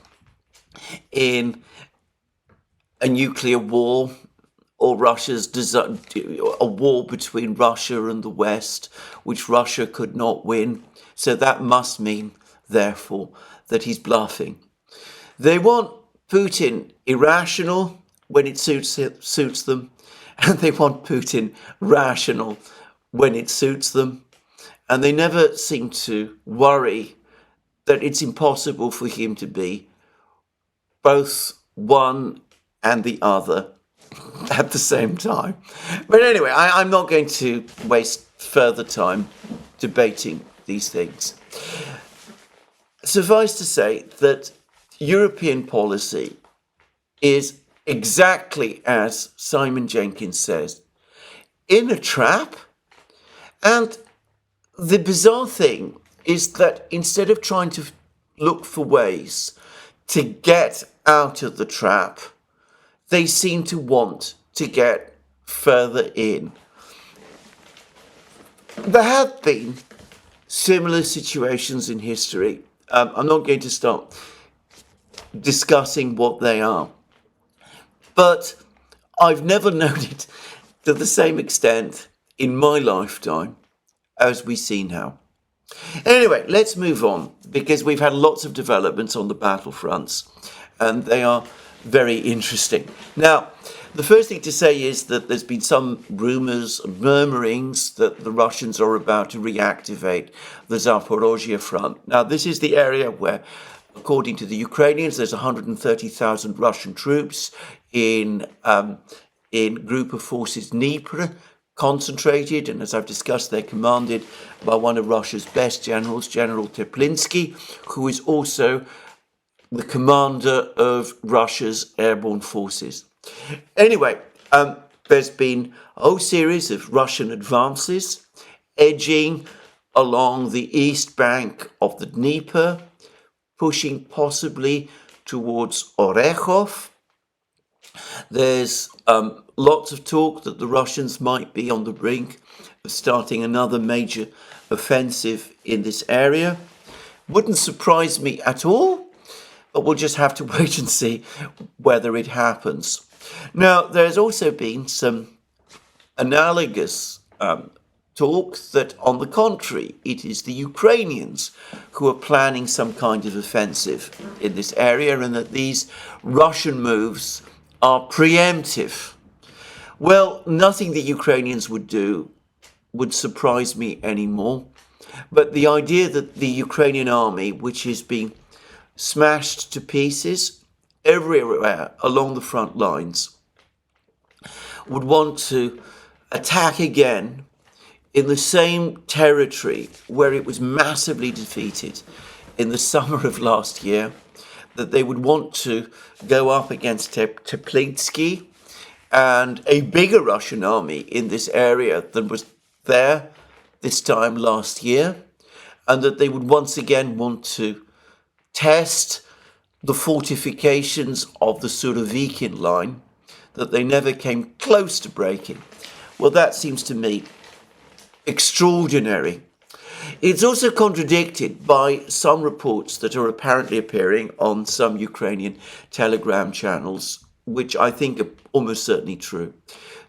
in a nuclear war, or a war between Russia and the West, which Russia could not win. So that must mean, therefore, that he's bluffing. They want Putin irrational when it suits them, and they want Putin rational when it suits them. And they never seem to worry that it's impossible for him to be both one and the other at the same time. But anyway, I'm not going to waste further time debating these things. Suffice to say that European policy is exactly as Simon Jenkins says, in a trap. And the bizarre thing is that instead of trying to look for ways to get out of the trap, they seem to want to get further in. There have been similar situations in history. I'm not going to start discussing what they are. But I've never known it to the same extent in my lifetime as we see now. Anyway, let's move on, because we've had lots of developments on the battlefronts, and they are very interesting. Now, the first thing to say is that there's been some rumours and murmurings that the Russians are about to reactivate the Zaporozhye front. Now, this is the area where, according to the Ukrainians, there's 130,000 Russian troops in group of forces Dnieper, concentrated, and as I've discussed, they're commanded by one of Russia's best generals, General Teplinsky, who is also the commander of Russia's airborne forces. Anyway, there's been a whole series of Russian advances edging along the east bank of the Dnieper, pushing possibly towards Orekhov. There's lots of talk that the Russians might be on the brink of starting another major offensive in this area. Wouldn't surprise me at all, but we'll just have to wait and see whether it happens. Now, there's also been some analogous talk that, on the contrary, it is the Ukrainians who are planning some kind of offensive in this area, and that these Russian moves are preemptive. Well, nothing the Ukrainians would do would surprise me anymore, but the idea that the Ukrainian army, which is being smashed to pieces everywhere along the front lines, would want to attack again in the same territory where it was massively defeated in the summer of last year, that they would want to go up against Teplinsky and a bigger Russian army in this area than was there this time last year, and that they would once again want to test the fortifications of the Surovikin line that they never came close to breaking. Well, that seems to me extraordinary. It's also contradicted by some reports that are apparently appearing on some Ukrainian Telegram channels, which I think are almost certainly true,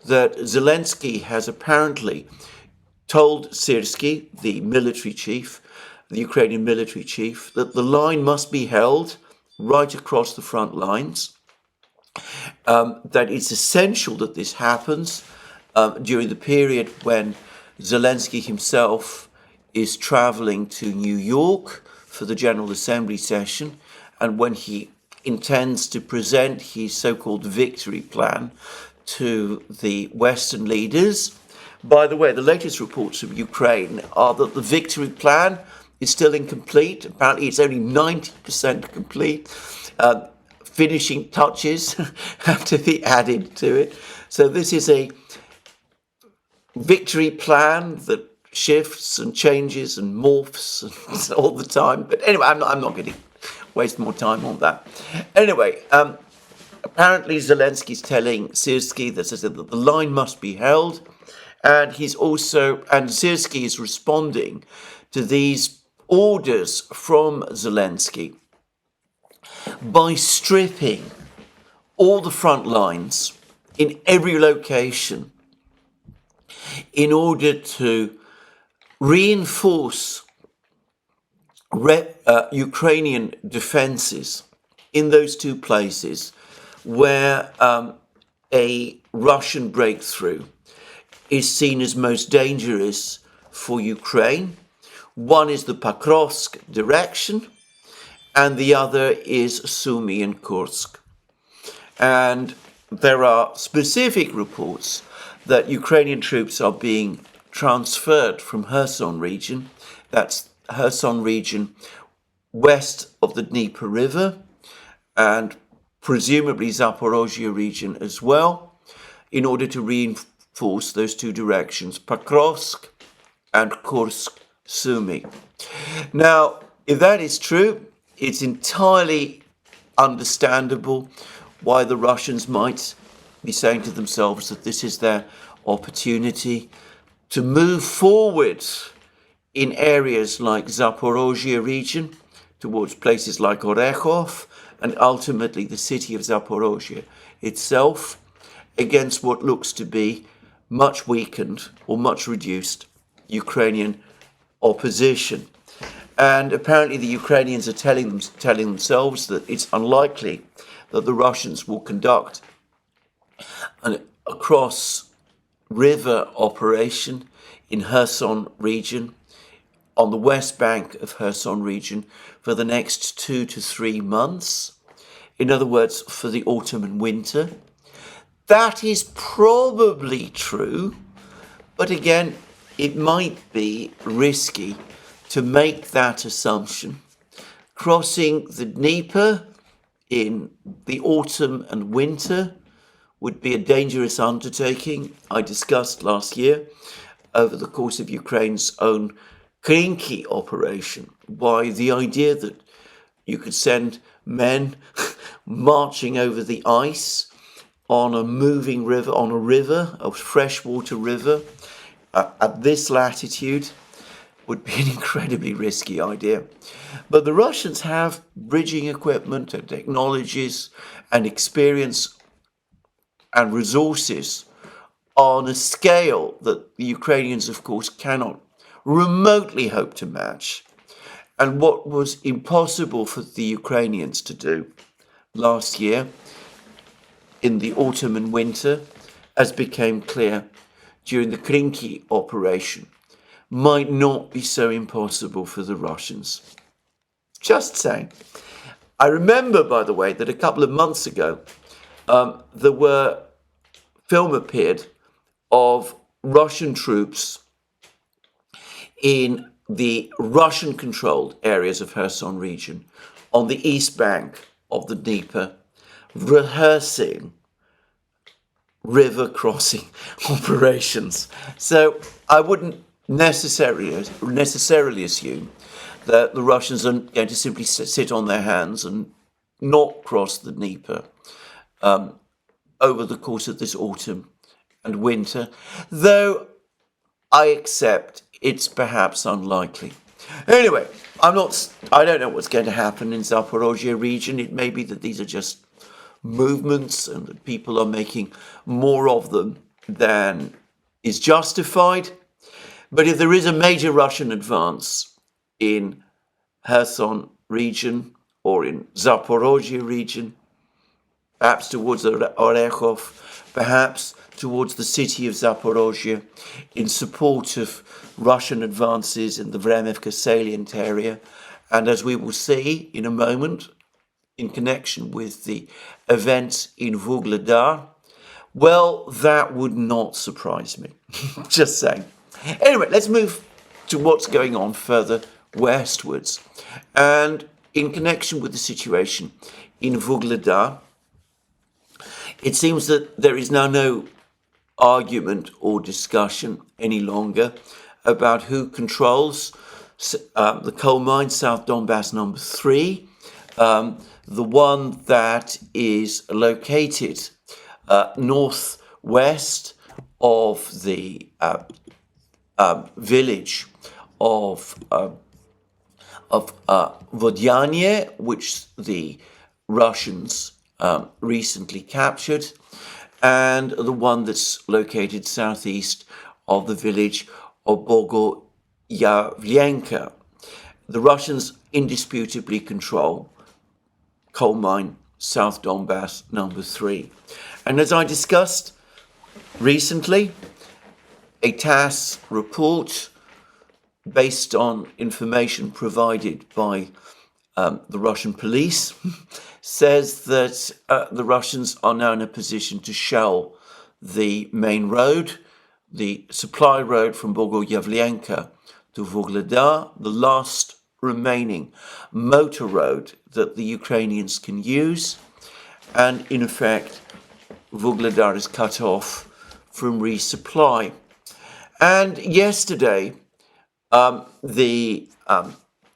that Zelensky has apparently told Syrsky, the military chief, the Ukrainian military chief, that the line must be held right across the front lines, that it's essential that this happens during the period when Zelensky himself is traveling to New York for the General Assembly session, and when he intends to present his so-called victory plan to the Western leaders. By the way, the latest reports from Ukraine are that the victory plan is still incomplete. Apparently it's only 90% complete. Finishing touches have to be added to it. So this is a victory plan that shifts and changes and morphs all the time. But anyway, I'm not going to waste more time on that. Anyway, apparently Zelensky's telling Syrsky that the line must be held, and Syrsky is responding to these orders from Zelensky by stripping all the front lines in every location in order to reinforce Ukrainian defenses in those two places where a Russian breakthrough is seen as most dangerous for Ukraine. One is the Pokrovsk direction, and the other is Sumy and Kursk. And there are specific reports that Ukrainian troops are being transferred from Kherson region, that's Kherson region west of the Dnieper River, and presumably Zaporozhye region as well, in order to reinforce those two directions, Pokrovsk and Kursk, Sumy. Now, if that is true, it's entirely understandable why the Russians might be saying to themselves that this is their opportunity to move forward in areas like Zaporozhye region towards places like Orekhov and ultimately the city of Zaporozhye itself, against what looks to be much weakened or much reduced Ukrainian opposition. And apparently the Ukrainians are telling themselves that it's unlikely that the Russians will conduct an across-river operation in Kherson region, on the west bank of Kherson region, for the next 2 to 3 months. In other words, for the autumn and winter. That is probably true, but again, it might be risky to make that assumption. Crossing the Dnieper in the autumn and winter would be a dangerous undertaking. I discussed last year, over the course of Ukraine's own Krinky operation, why the idea that you could send men marching over the ice on a moving river, on a river, a freshwater river, at this latitude, would be an incredibly risky idea. But the Russians have bridging equipment and technologies and experience and resources on a scale that the Ukrainians, of course, cannot remotely hope to match. And what was impossible for the Ukrainians to do last year in the autumn and winter, as became clear during the Krinky operation, might not be so impossible for the Russians. Just saying. I remember, by the way, that a couple of months ago, film appeared of Russian troops in the Russian-controlled areas of Kherson region on the east bank of the Dnieper, rehearsing river crossing operations. So I wouldn't necessarily assume that the Russians are going to simply sit on their hands and not cross the Dnieper over the course of this autumn and winter, though I accept it's perhaps unlikely. Anyway, I don't know what's going to happen in Zaporozhye region. It may be that these are just movements and that people are making more of them than is justified. But if there is a major Russian advance in Kherson region or in Zaporozhye region, perhaps towards Orekhov, perhaps towards the city of Zaporozhye, in support of Russian advances in the Vremivka salient area, and as we will see in a moment, in connection with the events in Vuhledar, well, that would not surprise me. Just saying. Anyway, let's move to what's going on further westwards. And in connection with the situation in Vuhledar, it seems that there is now no argument or discussion any longer about who controls the coal mine, South Donbass number 3, the one that is located northwest of the village of Vodyane, which the Russians recently captured, and the one that's located southeast of the village of Bogoyavlenka. The Russians indisputably control coal mine South Donbass number 3. And as I discussed recently, a TASS report based on information provided by the Russian police says that the Russians are now in a position to shell the main road, the supply road from Bogoyavlenka to Vuhledar, the last remaining motor road that the Ukrainians can use. And in effect, Vuhledar is cut off from resupply. And yesterday, the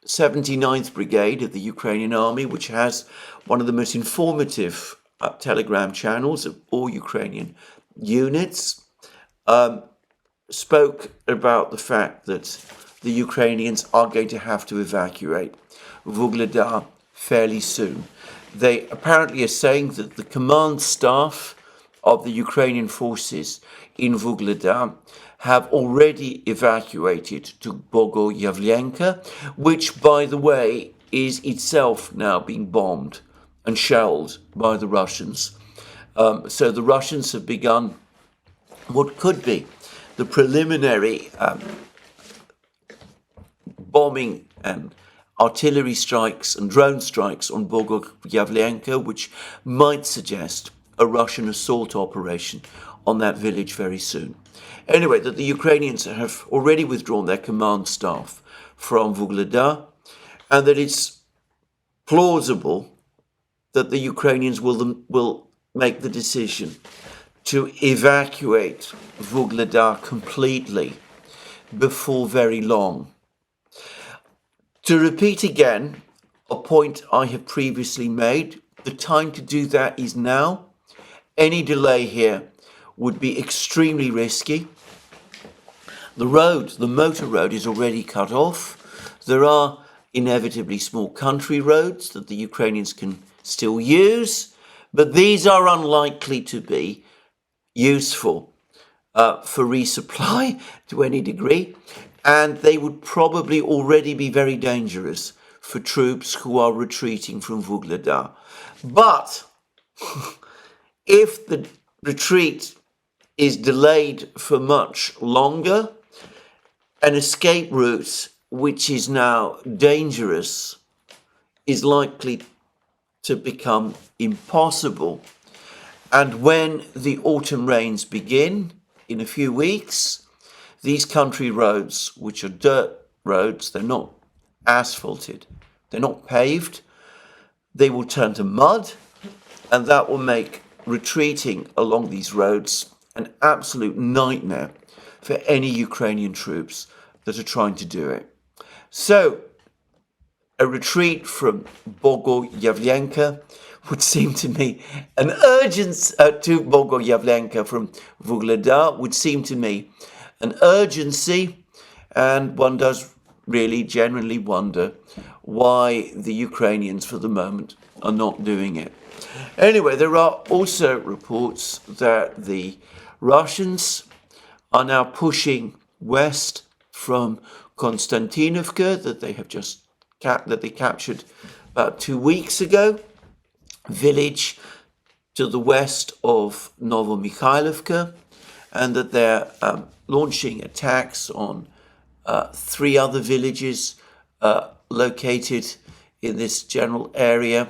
79th Brigade of the Ukrainian Army, which has one of the most informative telegram channels of all Ukrainian units, spoke about the fact that the Ukrainians are going to have to evacuate Vuhledar fairly soon. they apparently are saying that the command staff of the Ukrainian forces in Vuhledar have already evacuated to Bogoyavlenka, which, by the way, is itself now being bombed and shelled by the Russians. So the Russians have begun what could be the preliminary bombing and artillery strikes and drone strikes on Bogoyavlenka, which might suggest a Russian assault operation on that village very soon. Anyway, that the Ukrainians have already withdrawn their command staff from Vuhledar, and that it's plausible that the Ukrainians will make the decision to evacuate Vuhledar completely before very long. To repeat again a point I have previously made, the time to do that is now. Any delay here would be extremely risky. The motor road is already cut off. There are inevitably small country roads that the Ukrainians can still use, but these are unlikely to be useful for resupply to any degree, and they would probably already be very dangerous for troops who are retreating from Vuhledar. But if the retreat is delayed for much longer, an escape route which is now dangerous is likely to become impossible. And when the autumn rains begin in a few weeks, these country roads, which are dirt roads, they're not asphalted, they're not paved, they will turn to mud, and that will make retreating along these roads an absolute nightmare for any Ukrainian troops that are trying to do it. So, a retreat from Bogoyavlenka would seem to me an urgency to Bogoyavlenka from Vuhledar would seem to me an urgency, and one does really genuinely wonder why the Ukrainians for the moment are not doing it. Anyway, there are also reports that the Russians are now pushing west from Konstantinovka that they have just captured about 2 weeks ago, village to the west of Novomikhailivka, and that they're launching attacks on 3 other villages located in this general area.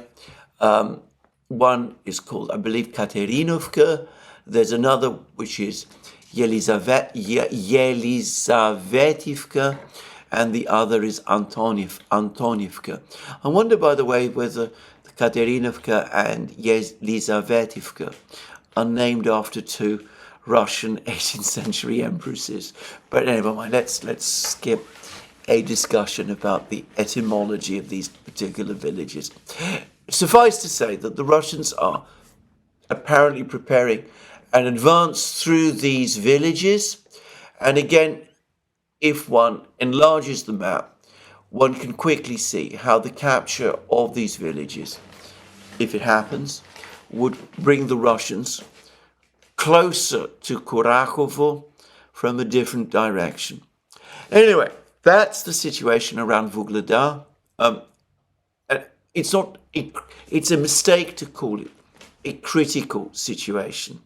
One is called, I believe, Katerinovka. There's another which is Yelizavetivka, and the other is Antonivka. I wonder, by the way, whether Katerinovka and Yelizavetivka are named after 2 Russian 18th century empresses. But anyway, let's skip a discussion about the etymology of these particular villages. Suffice to say that the Russians are apparently preparing an advance through these villages. And again, if one enlarges the map, one can quickly see how the capture of these villages, if it happens, would bring the Russians closer to Kurakovo from a different direction. Anyway, that's the situation around Vuhledar. It's a mistake to call it a critical situation.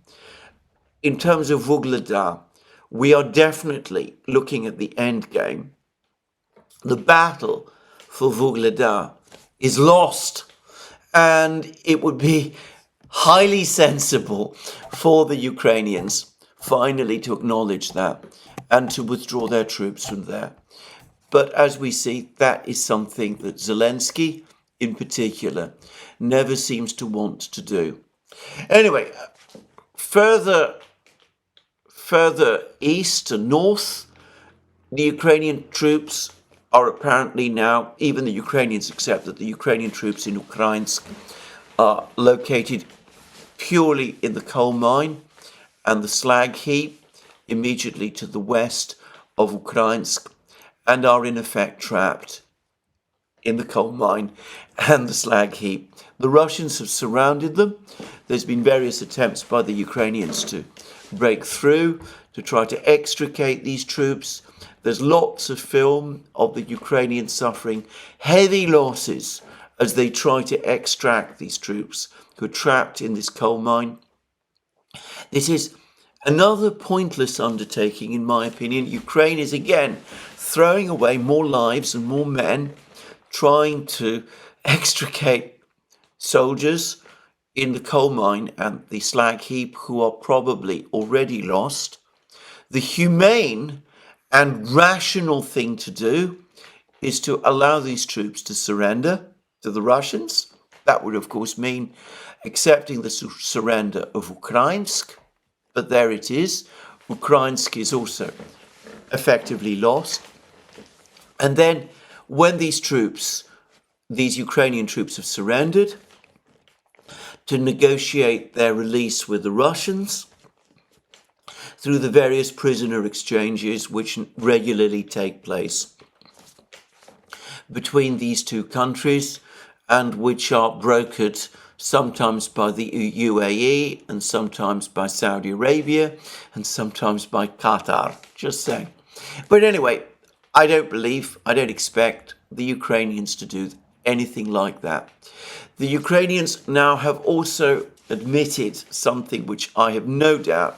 In terms of Vuhledar, we are definitely looking at the end game. The battle for Vuhledar is lost, and it would be highly sensible for the Ukrainians finally to acknowledge that and to withdraw their troops from there. But as we see, that is something that Zelensky, in particular, never seems to want to do. Anyway, further east and north, the Ukrainian troops are apparently now, even the Ukrainians accept that the Ukrainian troops in Ukrainsk are located purely in the coal mine and the slag heap immediately to the west of Ukrainsk, and are in effect trapped in the coal mine and the slag heap. The Russians have surrounded them. There's been various attempts by the Ukrainians to break through, to try to extricate these troops. There's lots of film of the Ukrainians suffering heavy losses as they try to extract these troops who are trapped in this coal mine. This is another pointless undertaking, in my opinion. Ukraine is again throwing away more lives and more men trying to extricate soldiers in the coal mine and the slag heap who are probably already lost. The humane and rational thing to do is to allow these troops to surrender to the Russians. That would, of course, mean accepting the surrender of Ukrainsk, but there it is. Ukrainsk is also effectively lost. And then when these Ukrainian troops have surrendered, to negotiate their release with the Russians through the various prisoner exchanges which regularly take place between these two countries and which are brokered sometimes by the UAE and sometimes by Saudi Arabia and sometimes by Qatar, just saying. But anyway, I don't expect the Ukrainians to do anything like that. The Ukrainians now have also admitted something which I have no doubt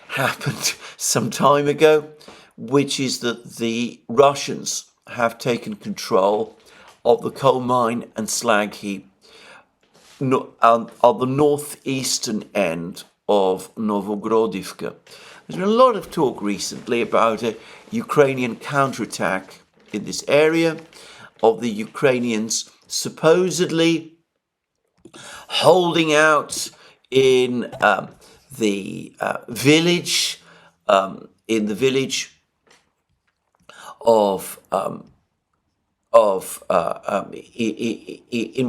happened some time ago, which is that the Russians have taken control of the coal mine and slag heap on the northeastern end of Novogrodivka. There's been a lot of talk recently about a Ukrainian counterattack in this area, of the Ukrainians supposedly holding out in the village, in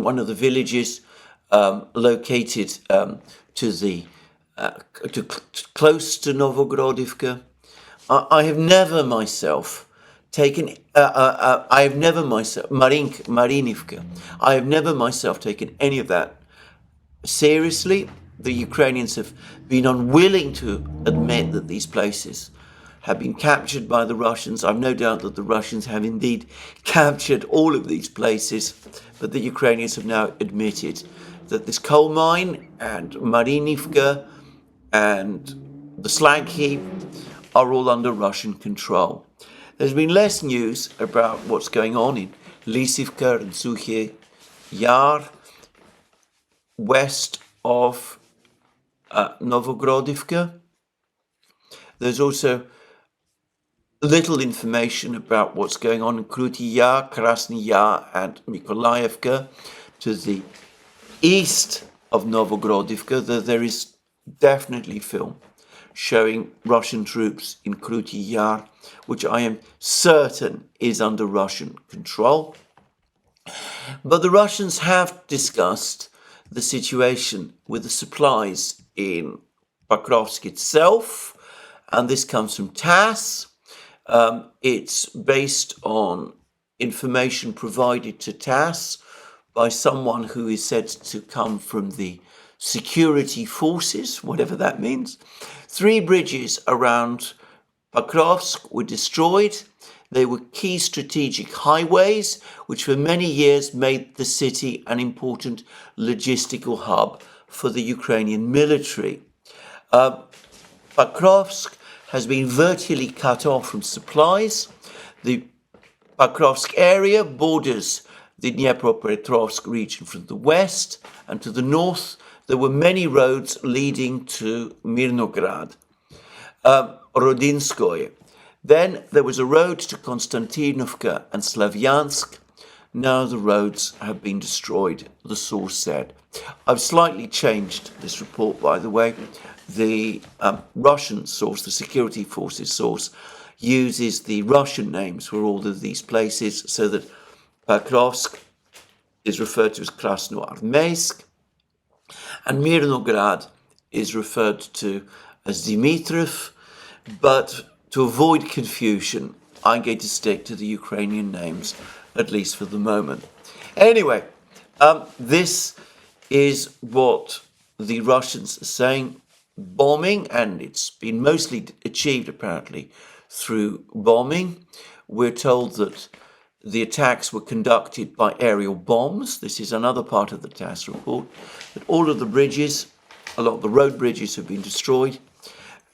one of the villages located close to Novogrodivka. I have never myself taken. Marinivka. I have never myself taken any of that seriously. The Ukrainians have been unwilling to admit that these places have been captured by the Russians. I've no doubt that the Russians have indeed captured all of these places, but the Ukrainians have now admitted that this coal mine and Marinivka and the slag heap are all under Russian control. There's been less news about what's going on in Lisivka and Suche Yar, west of Novogrodivka. There's also little information about what's going on in Kryty Yar, Krasny Yar and Mykolaievka to the east of Novogrodivka. There is definitely film showing Russian troops in Kryty Yar, which I am certain is under Russian control. But the Russians have discussed the situation with the supplies in Pokrovsk itself, and this comes from TASS. It's based on information provided to TASS by someone who is said to come from the security forces, whatever that means. 3 bridges around Pokrovsk were destroyed. They were key strategic highways, which for many years made the city an important logistical hub for the Ukrainian military. Pokrovsk has been virtually cut off from supplies. The Pokrovsk area borders the Dnipropetrovsk region from the west, and to the north there were many roads leading to Mirnograd, Rodinskoye. Then there was a road to Konstantinovka and Slavyansk. Now the roads have been destroyed, the source said. I've slightly changed this report, by the way. The Russian source, the security forces source, uses the Russian names for all of these places so that Pokrovsk is referred to as Krasnoarmeysk and Mirnograd is referred to as Dmitrov, but to avoid confusion, I'm going to stick to the Ukrainian names, at least for the moment. Anyway, this is what the Russians are saying. Bombing, and it's been mostly achieved apparently through bombing. We're told that the attacks were conducted by aerial bombs. This is another part of the TASS report, that all of the bridges, a lot of the road bridges have been destroyed,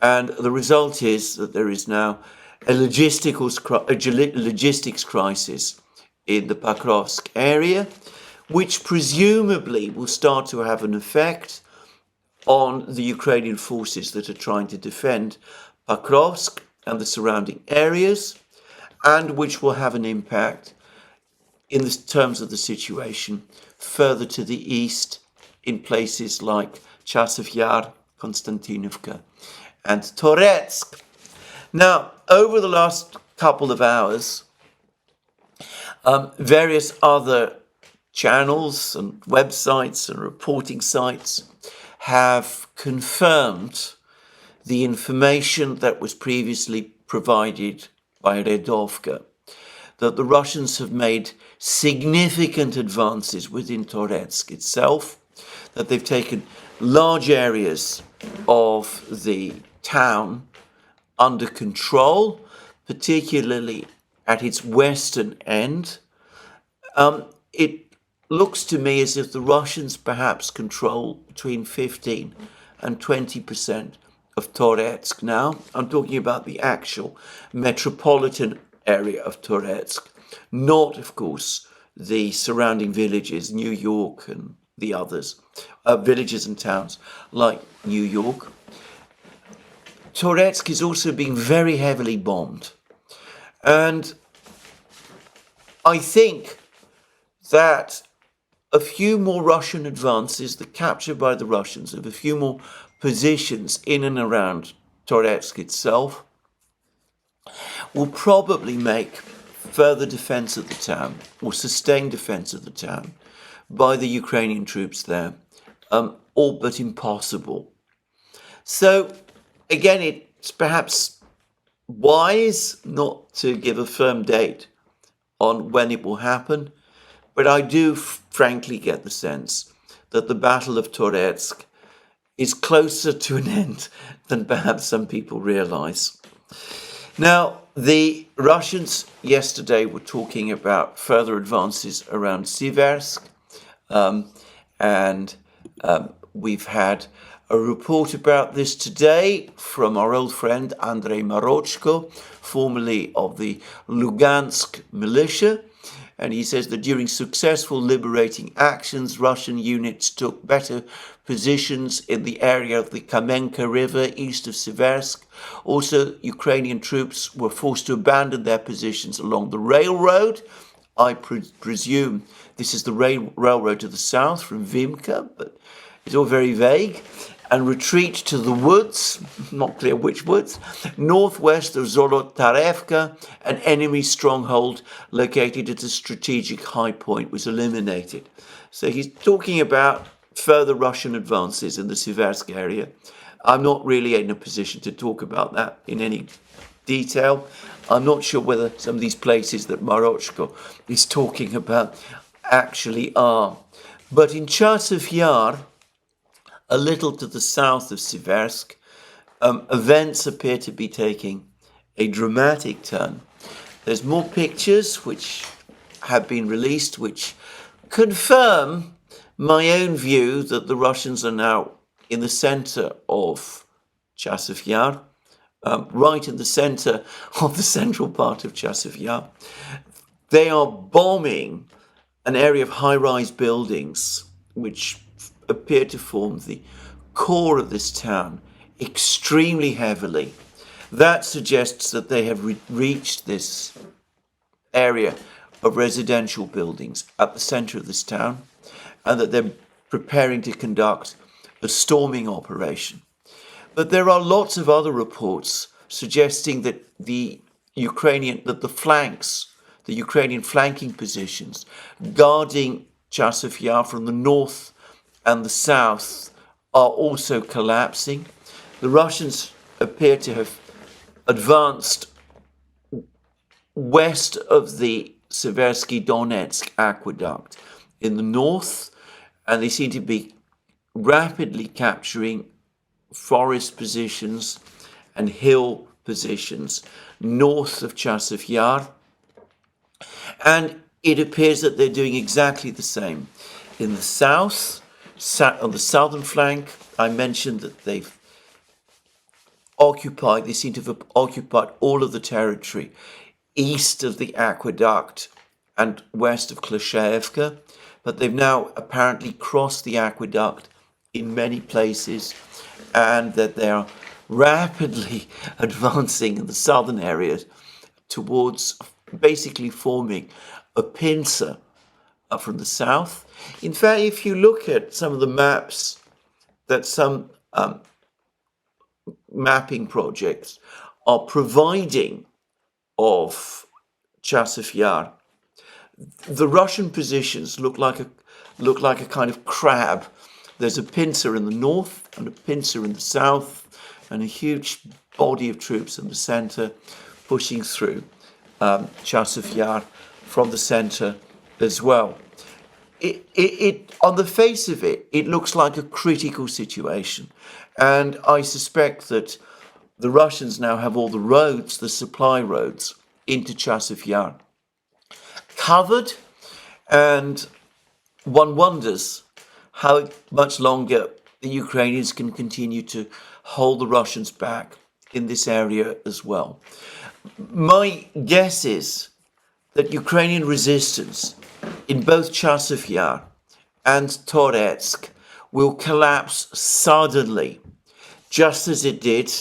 and the result is that there is now a logistics crisis in the Pakrovsk area, which presumably will start to have an effect on the Ukrainian forces that are trying to defend Pakrovsk and the surrounding areas, and which will have an impact in the terms of the situation further to the east in places like Chasiv Yar, Konstantinovka and Toretsk. Now, over the last couple of hours, various other channels and websites and reporting sites have confirmed the information that was previously provided by Redovka, that the Russians have made significant advances within Toretsk itself, that they've taken large areas of the town under control, particularly at its western end. It looks to me as if the Russians perhaps control between 15 and 20% of Toretsk now. I'm talking about the actual metropolitan area of Toretsk, not, of course, the surrounding villages, New York and the others, villages and towns like New York. Toretsk is also being very heavily bombed. And I think that a few more Russian advances, the capture by the Russians of a few more positions in and around Toretsk itself, will probably make further defense of the town or sustained defense of the town by the Ukrainian troops there, all but impossible. So, again, it's perhaps wise not to give a firm date on when it will happen, but I do frankly get the sense that the Battle of Toretsk is closer to an end than perhaps some people realize. Now, the Russians yesterday were talking about further advances around Siversk, and we've had a report about this today from our old friend Andrei Marochko, formerly of the Lugansk militia. And he says that during successful liberating actions, Russian units took better positions in the area of the Kamenka River east of Siversk. Also, Ukrainian troops were forced to abandon their positions along the railroad. I presume this is the railroad to the south from Vimka, but it's all very vague. And retreat to the woods, not clear which woods, northwest of Zolotarevka, an enemy stronghold located at a strategic high point was eliminated. So he's talking about further Russian advances in the Siversk area. I'm not really in a position to talk about that in any detail. I'm not sure whether some of these places that Marochko is talking about actually are. But in Chasiv Yar, a little to the south of Siversk, events appear to be taking a dramatic turn. There's more pictures which have been released which confirm my own view that the Russians are now in the center of Chasiv Yar, right in the center of the central part of Chasiv Yar. They are bombing an area of high-rise buildings which appear to form the core of this town extremely heavily. That suggests that they have reached this area of residential buildings at the center of this town, and that they're preparing to conduct a storming operation. But there are lots of other reports suggesting that the Ukrainian flanking positions guarding Chasiv Yar from the north and the south are also collapsing. The Russians appear to have advanced west of the Seversky Donetsk aqueduct in the north, and they seem to be rapidly capturing forest positions and hill positions north of Chasiv Yar. And it appears that they're doing exactly the same. In the south, on the southern flank, I mentioned that they seem to have occupied all of the territory east of the aqueduct and west of Klashevka, but they've now apparently crossed the aqueduct in many places, and that they are rapidly advancing in the southern areas towards basically forming a pincer from the south. In fact, if you look at some of the maps that some mapping projects are providing of Chasiv Yar, the Russian positions look like a kind of crab. There's a pincer in the north and a pincer in the south, and a huge body of troops in the centre pushing through Chasiv Yar from the centre as well. It on the face of it, it looks like a critical situation, and I suspect that the Russians now have all the roads, the supply roads into Chasiv Yar covered, and one wonders how much longer the Ukrainians can continue to hold the Russians back in this area as well. My guess is that Ukrainian resistance in both Chasiv Yar and Toretsk will collapse suddenly, just as it did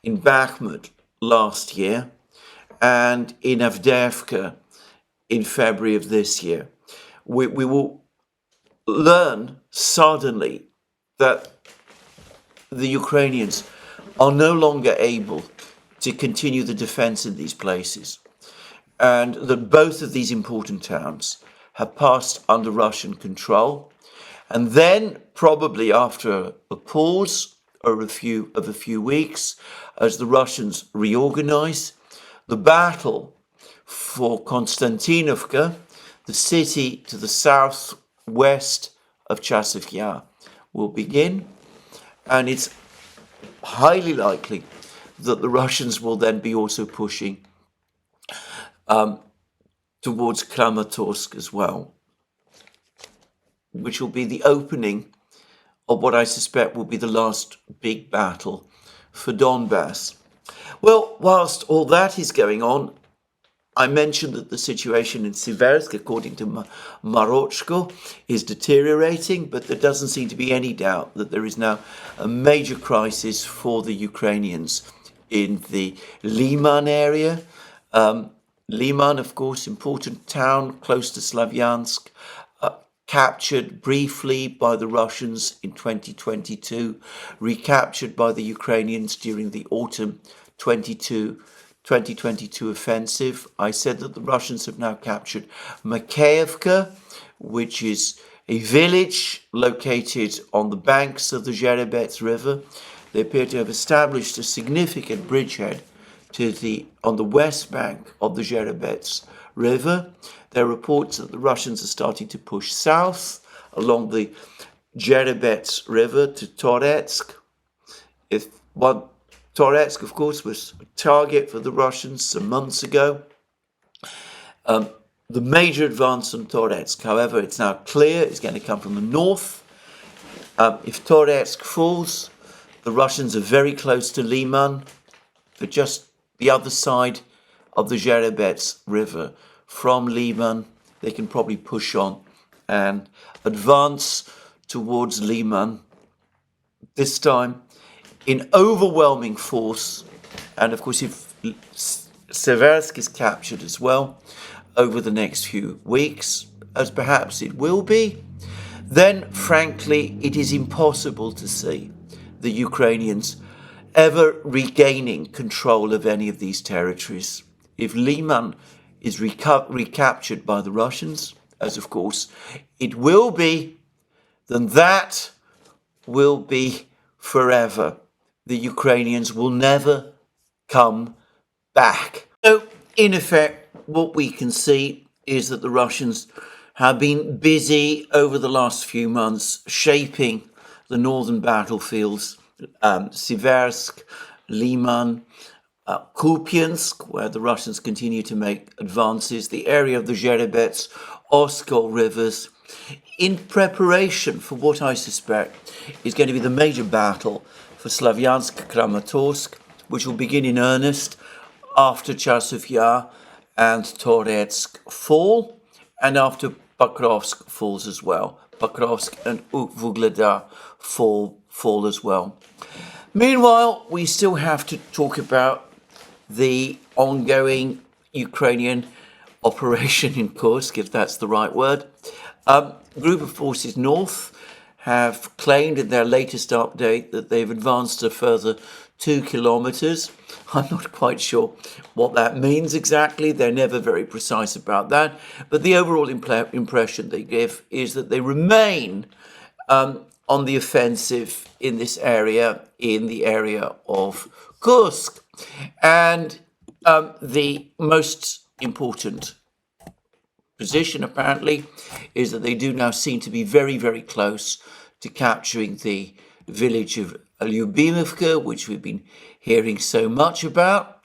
in Bakhmut last year and in Avdiivka in February of this year. We will learn suddenly that the Ukrainians are no longer able to continue the defense in these places, and that both of these important towns have passed under Russian control. And then, probably after a pause of a few weeks, as the Russians reorganize, the battle for Konstantinovka, the city to the southwest of Chasiv Yar, will begin. And it's highly likely that the Russians will then be also pushing towards Kramatorsk as well, which will be the opening of what I suspect will be the last big battle for Donbass. Well, whilst all that is going on, I mentioned that the situation in Siversk, according to Marochko, is deteriorating, but there doesn't seem to be any doubt that there is now a major crisis for the Ukrainians in the Liman area. Liman, of course, important town close to Slavyansk, captured briefly by the Russians in 2022, recaptured by the Ukrainians during the autumn 2022 offensive. I said that the Russians have now captured Makeyevka, which is a village located on the banks of the Zherebets River. They appear to have established a significant bridgehead on the west bank of the Zherebets River. There are reports that the Russians are starting to push south along the Zherebets River to Toretsk. Toretsk, of course, was a target for the Russians some months ago. The major advance on Toretsk, however, it's now clear, is going to come from the north. If Toretsk falls, the Russians are very close to Liman. They're just the other side of the Zherebets River. From Liman, they can probably push on and advance towards Liman, this time in overwhelming force. And of course, if Seversk is captured as well over the next few weeks, as perhaps it will be, then frankly, it is impossible to see the Ukrainians ever regaining control of any of these territories. If Liman is recaptured by the Russians, as of course it will be, then that will be forever. The Ukrainians will never come back. So, in effect, what we can see is that the Russians have been busy over the last few months shaping the northern battlefields, Siversk, Liman, Kupiansk, where the Russians continue to make advances, the area of the Zherebets, Oskol rivers, in preparation for what I suspect is going to be the major battle for Slavyansk-Kramatorsk, which will begin in earnest after Chasov Yar and Toretsk fall, and after Pokrovsk falls as well. Pokrovsk and Vuhledar fall as well. Meanwhile, we still have to talk about the ongoing Ukrainian operation in Kursk, if that's the right word. Group of forces north have claimed in their latest update that they've advanced a further 2 kilometers. I'm not quite sure what that means exactly. They're never very precise about that. But the overall impression they give is that they remain on the offensive in this area, in the area of Kursk. And the most important position, apparently, is that they do now seem to be very, very close to capturing the village of Lyubimovka, which we've been hearing so much about.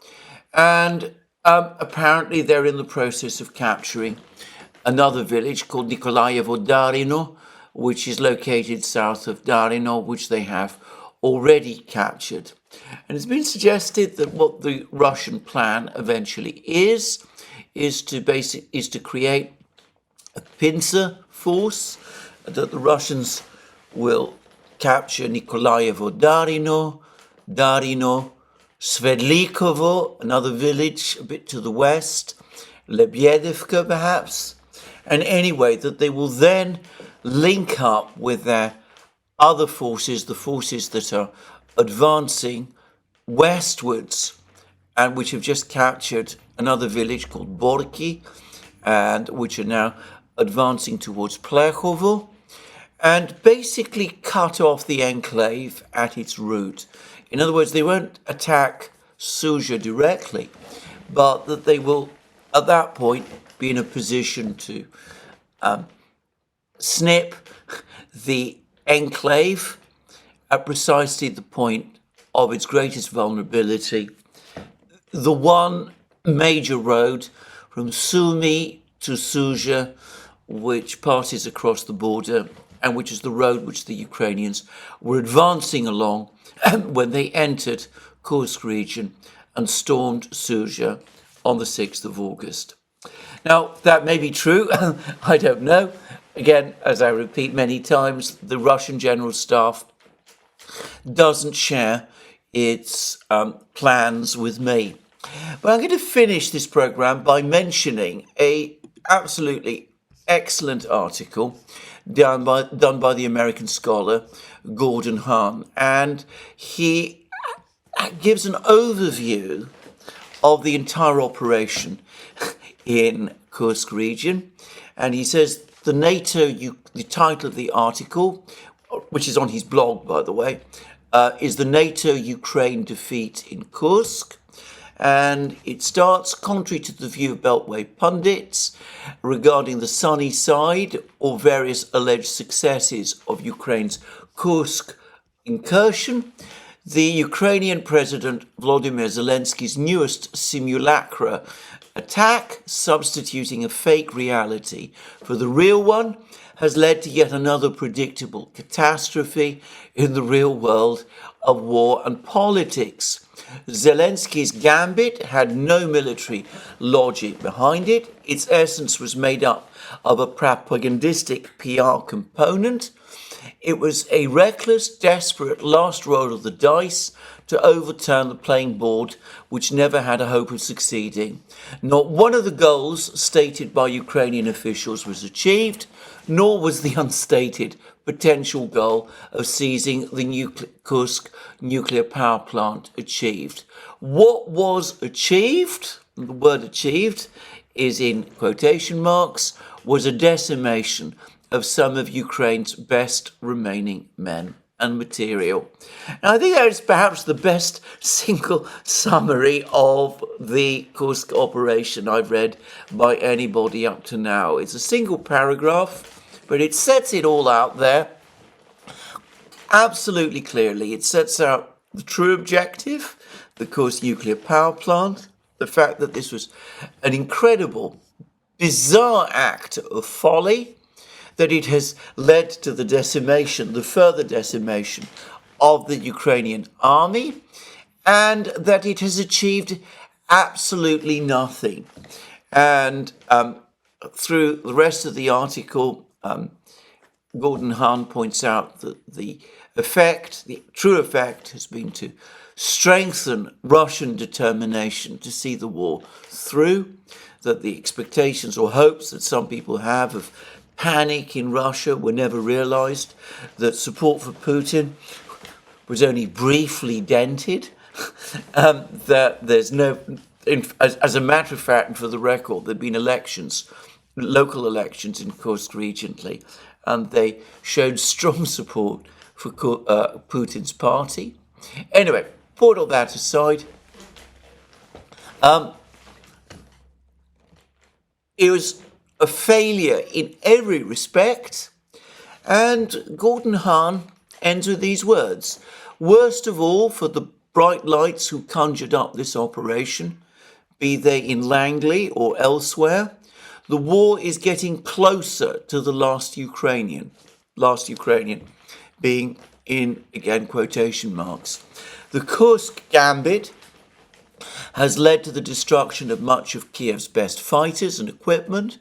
And apparently they're in the process of capturing another village called Nikolaevo-Darino, which is located south of Darino, which they have already captured. And it's been suggested that what the Russian plan eventually is to create a pincer force, that the Russians will capture Nikolaevo-Darino, Svedlikovo, another village a bit to the west, Lebyedivka perhaps, and anyway, that they will then link up with their other forces, the forces that are advancing westwards and which have just captured another village called Borki, and which are now advancing towards Plekhovo, and basically cut off the enclave at its root. In other words, they won't attack Sudzha directly, but that they will, at that point, be in a position to snip the enclave at precisely the point of its greatest vulnerability. The one major road from Sumy to Sudzha, which passes across the border, and which is the road which the Ukrainians were advancing along when they entered Kursk region and stormed Sudzha on the 6th of August. Now, that may be true, I don't know. Again, as I repeat many times, the Russian General Staff doesn't share its plans with me. But I'm going to finish this program by mentioning a absolutely excellent article done by the American scholar Gordon Hahn, and he gives an overview of the entire operation in Kursk region, and he says the title of the article, which is on his blog, by the way, is the NATO-Ukraine defeat in Kursk. And it starts, contrary to the view of Beltway pundits, regarding the sunny side or various alleged successes of Ukraine's Kursk incursion. The Ukrainian President Volodymyr Zelensky's newest simulacra attack, substituting a fake reality for the real one, has led to yet another predictable catastrophe in the real world of war and politics. Zelensky's gambit had no military logic behind it. Its essence was made up of a propagandistic PR component. It was a reckless, desperate last roll of the dice to overturn the playing board, which never had a hope of succeeding. Not one of the goals stated by Ukrainian officials was achieved, nor was the unstated potential goal of seizing the Kursk nuclear power plant achieved. What was achieved, the word achieved is in quotation marks, was a decimation of some of Ukraine's best remaining men. and material. And I think that is perhaps the best single summary of the Kursk operation I've read by anybody up to now. It's a single paragraph, but it sets it all out there absolutely clearly. It sets out the true objective, the Kursk nuclear power plant, the fact that this was an incredible, bizarre act of folly, that it has led to the decimation, the further decimation of the Ukrainian army, and that it has achieved absolutely nothing. And through the rest of the article, Gordon Hahn points out that the true effect has been to strengthen Russian determination to see the war through, that the expectations or hopes that some people have of panic in Russia were never realized, that support for Putin was only briefly dented, that there's no, as a matter of fact, and for the record, there have been elections, local elections in Kursk recently, and they showed strong support for Putin's party. Anyway, put all that aside. It was a failure in every respect, and Gordon Hahn ends with these words: worst of all for the bright lights who conjured up this operation, be they in Langley or elsewhere, the war is getting closer to the last Ukrainian being in, again, quotation marks. The Kursk gambit has led to the destruction of much of Kiev's best fighters and equipment,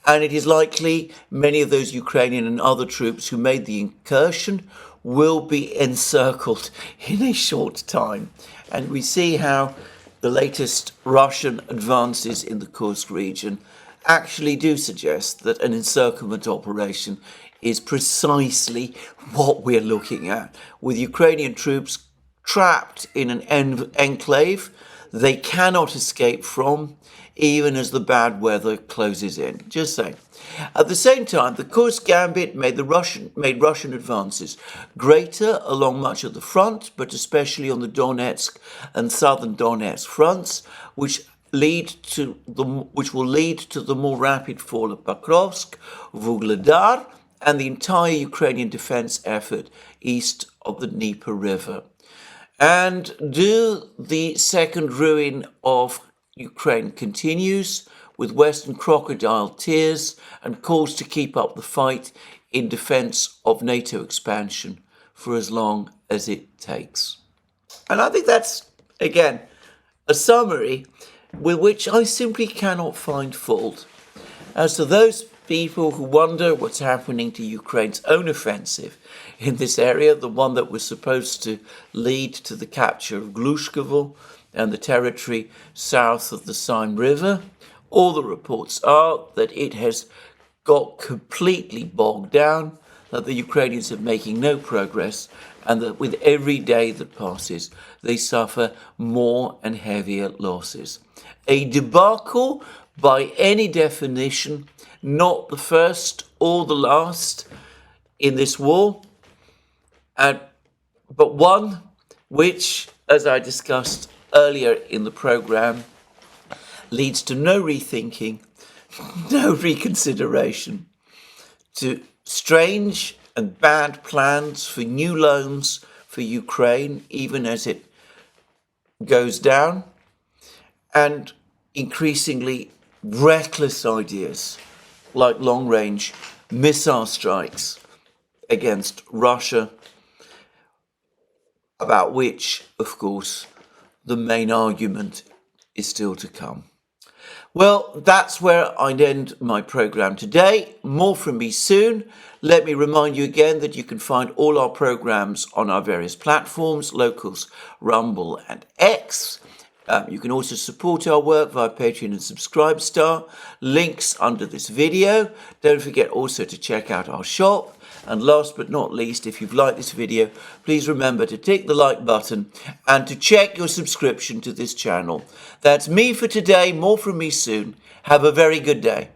and it is likely many of those Ukrainian and other troops who made the incursion will be encircled in a short time. And we see how the latest Russian advances in the Kursk region actually do suggest that an encirclement operation is precisely what we're looking at, with Ukrainian troops trapped in an enclave they cannot escape from, even as the bad weather closes in. Just saying. At the same time, the Kursk gambit made Russian advances greater along much of the front, but especially on the Donetsk and southern Donetsk fronts, which will lead to the more rapid fall of Pokrovsk, Vuhledar, and the entire Ukrainian defense effort east of the Dnieper River. And the second ruin of Ukraine continues, with Western crocodile tears and calls to keep up the fight in defense of NATO expansion for as long as it takes. And I think that's, again, a summary with which I simply cannot find fault. As to those people who wonder what's happening to Ukraine's own offensive in this area, the one that was supposed to lead to the capture of Glushkovo and the territory south of the Seine River, all the reports are that it has got completely bogged down, that the Ukrainians are making no progress, and that with every day that passes, they suffer more and heavier losses. A debacle by any definition, not the first or the last in this war, but one which, as I discussed earlier in the programme, leads to no rethinking, no reconsideration, to strange and bad plans for new loans for Ukraine, even as it goes down, and increasingly reckless ideas like long-range missile strikes against Russia, about which, of course, the main argument is still to come. Well, that's where I'd end my programme today. More from me soon. Let me remind you again that you can find all our programmes on our various platforms, Locals, Rumble and X. You can also support our work via Patreon and Subscribestar. Links under this video. Don't forget also to check out our shop. And last but not least, if you've liked this video, please remember to tick the like button and to check your subscription to this channel. That's me for today. More from me soon. Have a very good day.